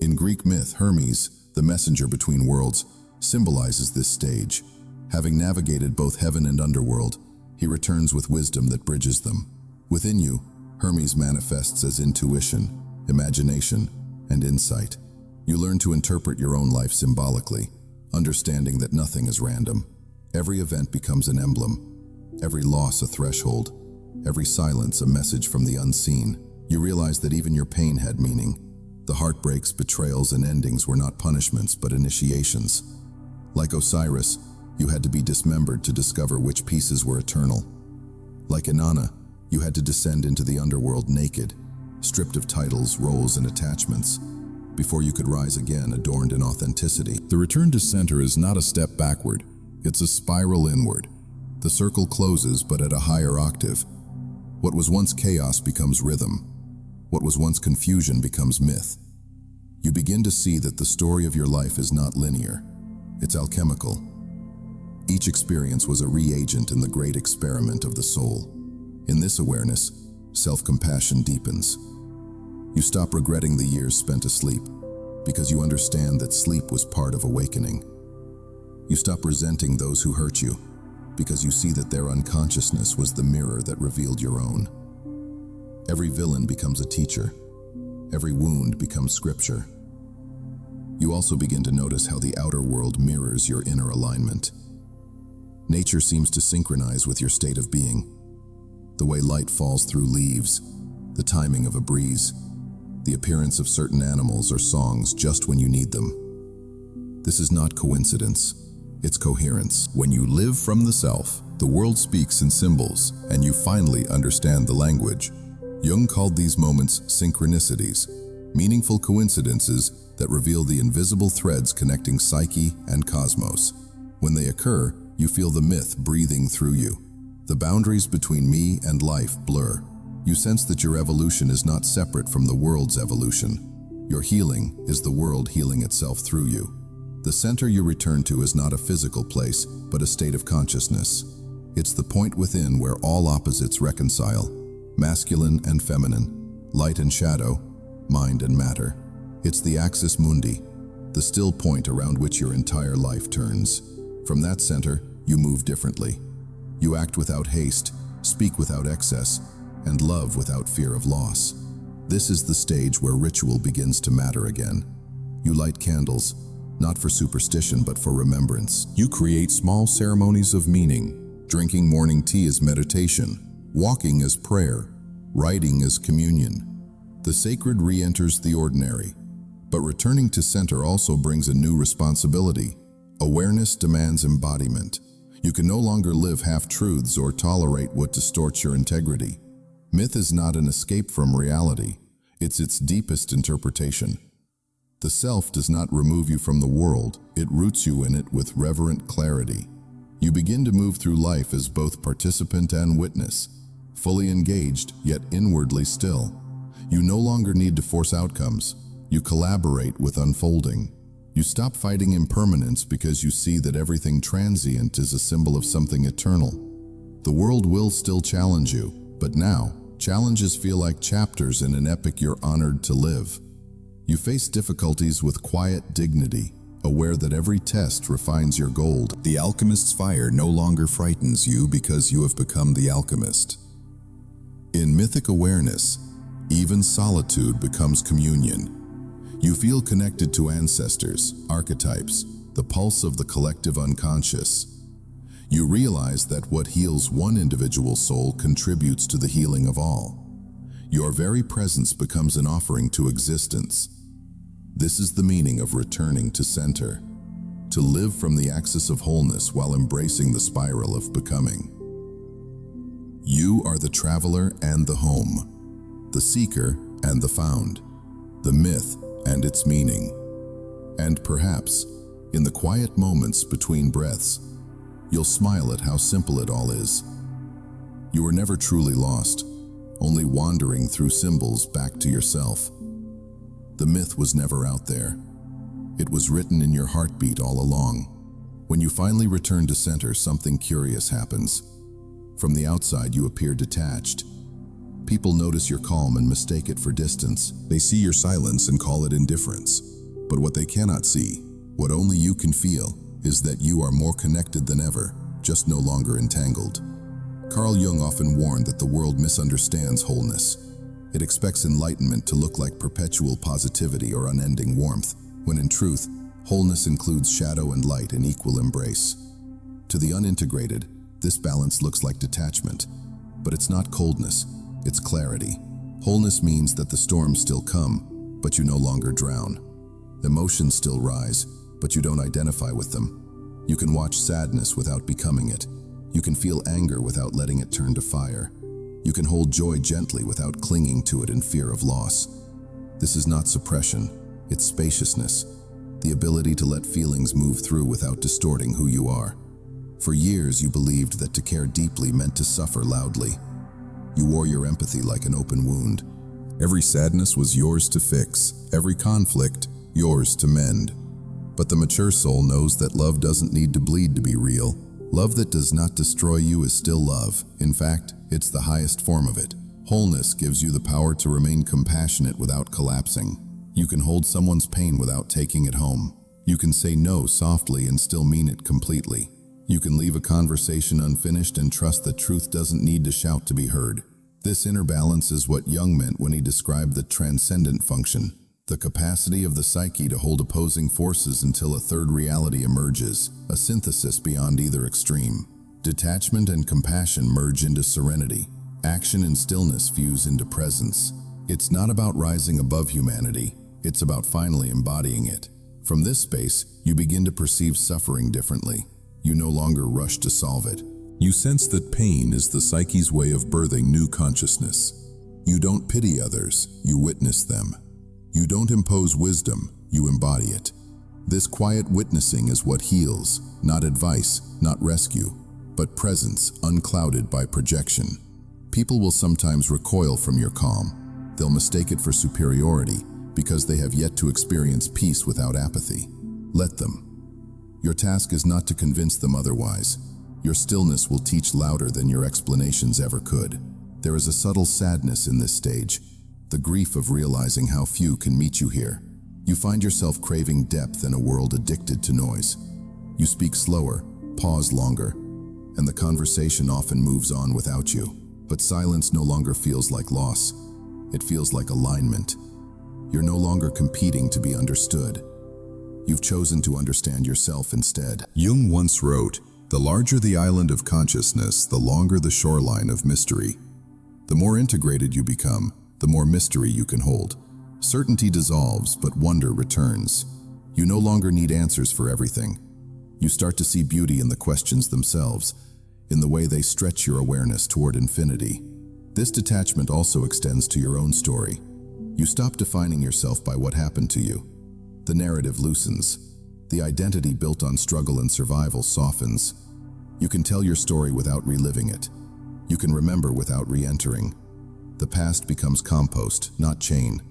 In Greek myth, Hermes, the messenger between worlds, symbolizes this stage. Having navigated both heaven and underworld, he returns with wisdom that bridges them. Within you, Hermes manifests as intuition, imagination, and insight. You learn to interpret your own life symbolically, understanding that nothing is random. Every event becomes an emblem, every loss a threshold, every silence a message from the unseen. You realize that even your pain had meaning. The heartbreaks, betrayals, and endings were not punishments, but initiations. Like Osiris, you had to be dismembered to discover which pieces were eternal. Like Inanna, you had to descend into the underworld naked, stripped of titles, roles, and attachments. before you could rise again adorned in authenticity. The return to center is not a step backward, it's a spiral inward. The circle closes, but at a higher octave. What was once chaos becomes rhythm. What was once confusion becomes myth. You begin to see that the story of your life is not linear. It's alchemical. Each experience was a reagent in the great experiment of the soul. In this awareness, self-compassion deepens. You stop regretting the years spent asleep, because you understand that sleep was part of awakening. You stop resenting those who hurt you, because you see that their unconsciousness was the mirror that revealed your own. Every villain becomes a teacher. Every wound becomes scripture. You also begin to notice how the outer world mirrors your inner alignment. Nature seems to synchronize with your state of being. The way light falls through leaves, the timing of a breeze, the appearance of certain animals or songs just when you need them. This is not coincidence, it's coherence. When you live from the self, the world speaks in symbols, and you finally understand the language. Jung called these moments synchronicities, meaningful coincidences that reveal the invisible threads connecting psyche and cosmos. When they occur, you feel the myth breathing through you. The boundaries between me and life blur. You sense that your evolution is not separate from the world's evolution. Your healing is the world healing itself through you. The center you return to is not a physical place, but a state of consciousness. It's the point within where all opposites reconcile, masculine and feminine, light and shadow, mind and matter. It's the axis mundi, the still point around which your entire life turns. From that center, you move differently. You act without haste, speak without excess, and love without fear of loss. This is the stage where ritual begins to matter again. You light candles, not for superstition but for remembrance. You create small ceremonies of meaning. Drinking morning tea is meditation, walking is prayer, writing is communion. The sacred re-enters the ordinary, but returning to center also brings a new responsibility. Awareness demands embodiment. You can no longer live half-truths or tolerate what distorts your integrity. Myth is not an escape from reality, it's its deepest interpretation. The self does not remove you from the world, it roots you in it with reverent clarity. You begin to move through life as both participant and witness, fully engaged, yet inwardly still. You no longer need to force outcomes, you collaborate with unfolding. You stop fighting impermanence because you see that everything transient is a symbol of something eternal. The world will still challenge you, but now, challenges feel like chapters in an epic you're honored to live. You face difficulties with quiet dignity, aware that every test refines your gold. The alchemist's fire no longer frightens you because you have become the alchemist. In mythic awareness, even solitude becomes communion. You feel connected to ancestors, archetypes, the pulse of the collective unconscious. You realize that what heals one individual soul contributes to the healing of all. Your very presence becomes an offering to existence. This is the meaning of returning to center, to live from the axis of wholeness while embracing the spiral of becoming. You are the traveler and the home, the seeker and the found, the myth and its meaning. And perhaps, in the quiet moments between breaths, you'll smile at how simple it all is. You were never truly lost, only wandering through symbols back to yourself. The myth was never out there. It was written in your heartbeat all along. When you finally return to center, something curious happens. From the outside, you appear detached. People notice your calm and mistake it for distance. They see your silence and call it indifference. But what they cannot see, what only you can feel, is that you are more connected than ever, just no longer entangled. Carl Jung often warned that the world misunderstands wholeness. It expects enlightenment to look like perpetual positivity or unending warmth, when in truth, wholeness includes shadow and light in equal embrace. To the unintegrated, this balance looks like detachment, but it's not coldness. It's clarity. Wholeness means that the storms still come, but you no longer drown. Emotions still rise, but you don't identify with them. You can watch sadness without becoming it. You can feel anger without letting it turn to fire. You can hold joy gently without clinging to it in fear of loss. This is not suppression. It's spaciousness, the ability to let feelings move through without distorting who you are. For years, you believed that to care deeply meant to suffer loudly. You wore your empathy like an open wound. Every sadness was yours to fix, every conflict yours to mend. But the mature soul knows that love doesn't need to bleed to be real. Love that does not destroy you is still love. In fact, it's the highest form of it. Wholeness gives you the power to remain compassionate without collapsing. You can hold someone's pain without taking it home. You can say no softly and still mean it completely. You can leave a conversation unfinished and trust that truth doesn't need to shout to be heard. This inner balance is what Jung meant when he described the transcendent function, the capacity of the psyche to hold opposing forces until a third reality emerges, a synthesis beyond either extreme. Detachment and compassion merge into serenity. Action and stillness fuse into presence. It's not about rising above humanity, it's about finally embodying it. From this space, you begin to perceive suffering differently. You no longer rush to solve it. You sense that pain is the psyche's way of birthing new consciousness. You don't pity others, you witness them. You don't impose wisdom, you embody it. This quiet witnessing is what heals, not advice, not rescue, but presence unclouded by projection. People will sometimes recoil from your calm. They'll mistake it for superiority because they have yet to experience peace without apathy. Let them. Your task is not to convince them otherwise. Your stillness will teach louder than your explanations ever could. There is a subtle sadness in this stage, the grief of realizing how few can meet you here. You find yourself craving depth in a world addicted to noise. You speak slower, pause longer, and the conversation often moves on without you. But silence no longer feels like loss. It feels like alignment. You're no longer competing to be understood. You've chosen to understand yourself instead. Jung once wrote, "The larger the island of consciousness, the longer the shoreline of mystery." The more integrated you become, the more mystery you can hold. Certainty dissolves, but wonder returns. You no longer need answers for everything. You start to see beauty in the questions themselves, in the way they stretch your awareness toward infinity. This detachment also extends to your own story. You stop defining yourself by what happened to you. The narrative loosens. The identity built on struggle and survival softens. You can tell your story without reliving it. You can remember without re-entering. The past becomes compost, not chain.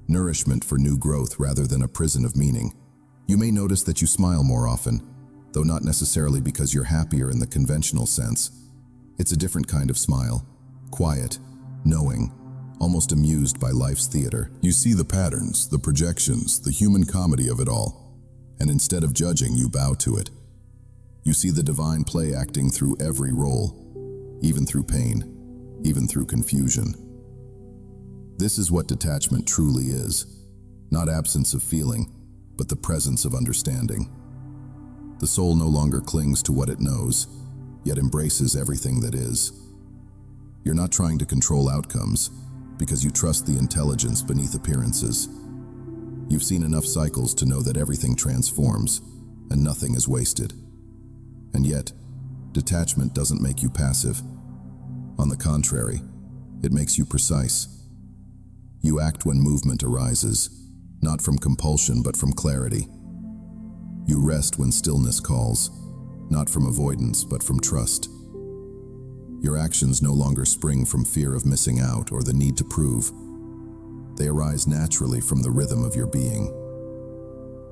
Nourishment for new growth rather than a prison of meaning. You may notice that you smile more often, though not necessarily because you're happier in the conventional sense. It's a different kind of smile. Quiet, knowing, almost amused by life's theater. You see the patterns, the projections, the human comedy of it all, and instead of judging, you bow to it. You see the divine play acting through every role, even through pain, even through confusion. This is what detachment truly is. Not absence of feeling, but the presence of understanding. The soul no longer clings to what it knows, yet embraces everything that is. You're not trying to control outcomes, because you trust the intelligence beneath appearances. You've seen enough cycles to know that everything transforms, and nothing is wasted. And yet, detachment doesn't make you passive. On the contrary, it makes you precise. You act when movement arises, not from compulsion but from clarity. You rest when stillness calls, not from avoidance but from trust. Your actions no longer spring from fear of missing out or the need to prove. They arise naturally from the rhythm of your being.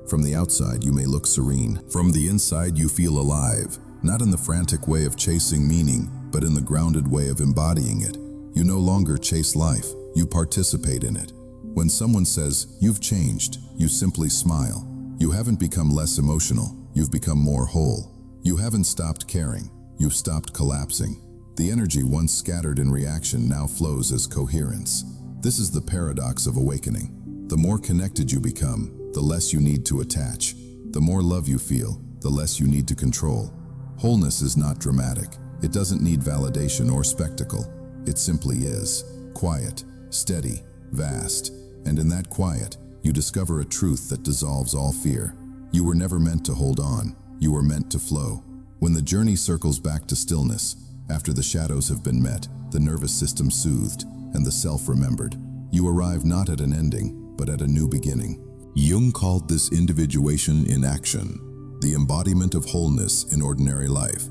From the outside, you may look serene. From the inside, you feel alive, not in the frantic way of chasing meaning, but in the grounded way of embodying it. You no longer chase life, you participate in it. When someone says, "You've changed," you simply smile. You haven't become less emotional, you've become more whole. You haven't stopped caring, you've stopped collapsing. The energy once scattered in reaction now flows as coherence. This is the paradox of awakening. The more connected you become, the less you need to attach. The more love you feel, the less you need to control. Wholeness is not dramatic. It doesn't need validation or spectacle. It simply is. Quiet, steady, vast. And in that quiet, you discover a truth that dissolves all fear. You were never meant to hold on. You were meant to flow. When the journey circles back to stillness, after the shadows have been met, the nervous system soothed, and the self remembered, you arrive not at an ending, but at a new beginning. Jung called this individuation in action, the embodiment of wholeness in ordinary life.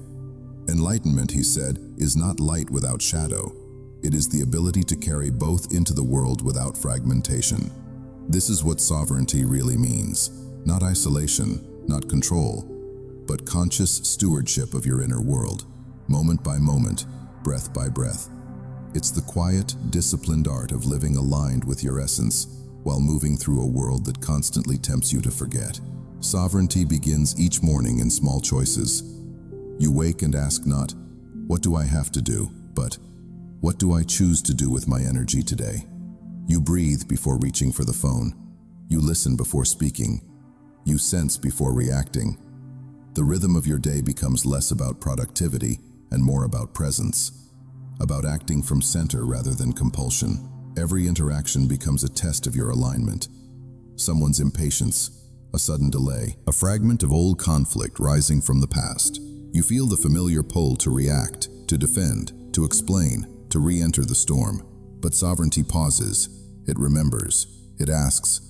Enlightenment, he said, is not light without shadow. It is the ability to carry both into the world without fragmentation. This is what sovereignty really means. Not isolation, not control, but conscious stewardship of your inner world, moment by moment, breath by breath. It's the quiet, disciplined art of living aligned with your essence while moving through a world that constantly tempts you to forget. Sovereignty begins each morning in small choices. You wake and ask not, "What do I have to do?" but, "What do I choose to do with my energy today?" You breathe before reaching for the phone. You listen before speaking. You sense before reacting. The rhythm of your day becomes less about productivity and more about presence, about acting from center rather than compulsion. Every interaction becomes a test of your alignment. Someone's impatience, a sudden delay, a fragment of old conflict rising from the past. You feel the familiar pull to react, to defend, to explain, to re-enter the storm. But sovereignty pauses. It remembers. It asks,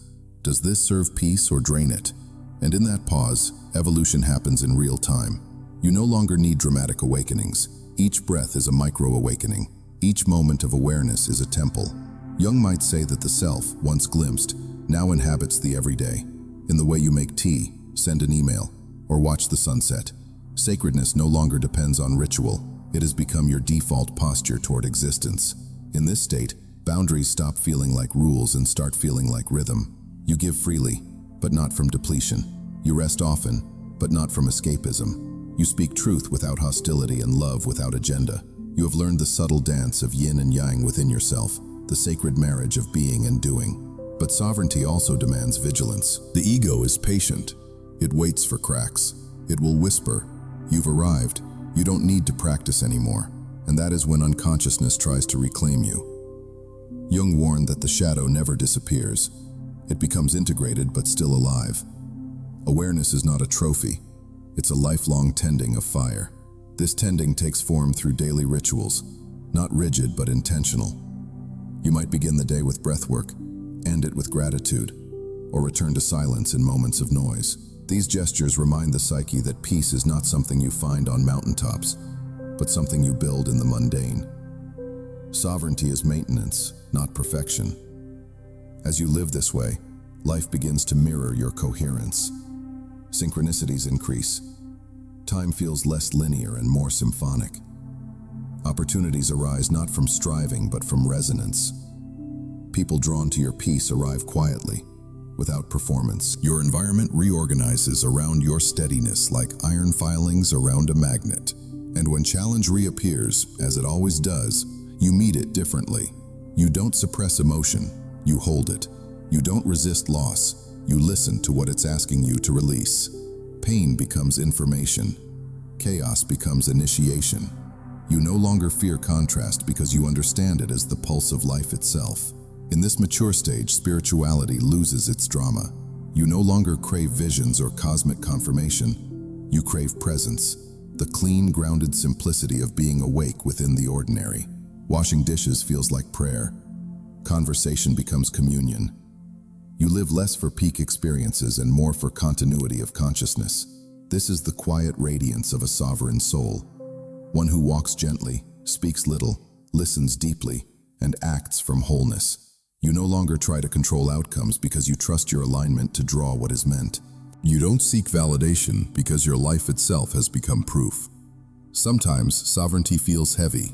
does this serve peace or drain it? And in that pause, evolution happens in real time. You no longer need dramatic awakenings. Each breath is a micro-awakening. Each moment of awareness is a temple. Jung might say that the self, once glimpsed, now inhabits the everyday. In the way you make tea, send an email, or watch the sunset. Sacredness no longer depends on ritual. It has become your default posture toward existence. In this state, boundaries stop feeling like rules and start feeling like rhythm. You give freely, but not from depletion. You rest often, but not from escapism. You speak truth without hostility and love without agenda. You have learned the subtle dance of yin and yang within yourself, the sacred marriage of being and doing. But sovereignty also demands vigilance. The ego is patient. It waits for cracks. It will whisper, "You've arrived. You don't need to practice anymore." And that is when unconsciousness tries to reclaim you. Jung warned that the shadow never disappears. It becomes integrated but still alive. Awareness is not a trophy. It's a lifelong tending of fire. This tending takes form through daily rituals, not rigid but intentional. You might begin the day with breathwork, end it with gratitude, or return to silence in moments of noise. These gestures remind the psyche that peace is not something you find on mountaintops, but something you build in the mundane. Sovereignty is maintenance, not perfection. As you live this way, life begins to mirror your coherence. Synchronicities increase. Time feels less linear and more symphonic. Opportunities arise not from striving but from resonance. People drawn to your peace arrive quietly, without performance. Your environment reorganizes around your steadiness like iron filings around a magnet. And when challenge reappears, as it always does, you meet it differently. You don't suppress emotion, you hold it. You don't resist loss, you listen to what it's asking you to release. Pain becomes information. Chaos becomes initiation. You no longer fear contrast because you understand it as the pulse of life itself. In this mature stage, spirituality loses its drama. You no longer crave visions or cosmic confirmation. You crave presence, the clean, grounded simplicity of being awake within the ordinary. Washing dishes feels like prayer. Conversation becomes communion. You live less for peak experiences and more for continuity of consciousness. This is the quiet radiance of a sovereign soul, one who walks gently, speaks little, listens deeply, and acts from wholeness. You no longer try to control outcomes because you trust your alignment to draw what is meant. You don't seek validation because your life itself has become proof. Sometimes sovereignty feels heavy,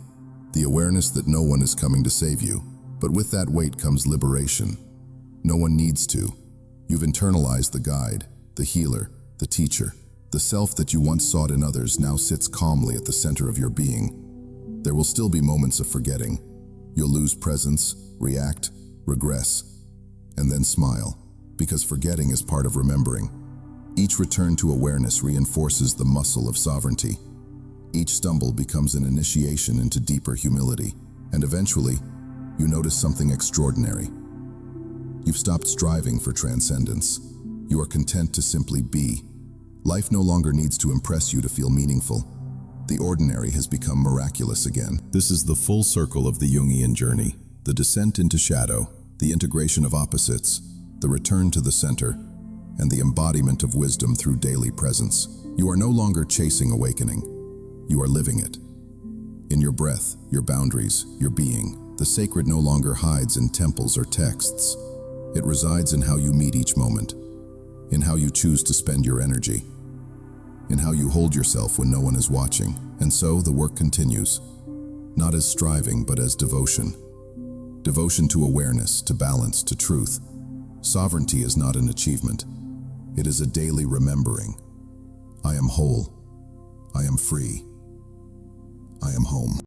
the awareness that no one is coming to save you, but with that weight comes liberation. No one needs to. You've internalized the guide, the healer, the teacher. The self that you once sought in others now sits calmly at the center of your being. There will still be moments of forgetting. You'll lose presence, react, regress, and then smile, because forgetting is part of remembering. Each return to awareness reinforces the muscle of sovereignty. Each stumble becomes an initiation into deeper humility, and eventually, you notice something extraordinary. You've stopped striving for transcendence. You are content to simply be. Life no longer needs to impress you to feel meaningful. The ordinary has become miraculous again. This is the full circle of the Jungian journey, the descent into shadow, the integration of opposites, the return to the center, and the embodiment of wisdom through daily presence. You are no longer chasing awakening. You are living it. In your breath, your boundaries, your being, the sacred no longer hides in temples or texts. It resides in how you meet each moment, in how you choose to spend your energy, in how you hold yourself when no one is watching. And so the work continues, not as striving, but as devotion. Devotion to awareness, to balance, to truth. Sovereignty is not an achievement. It is a daily remembering. I am whole. I am free. I am home.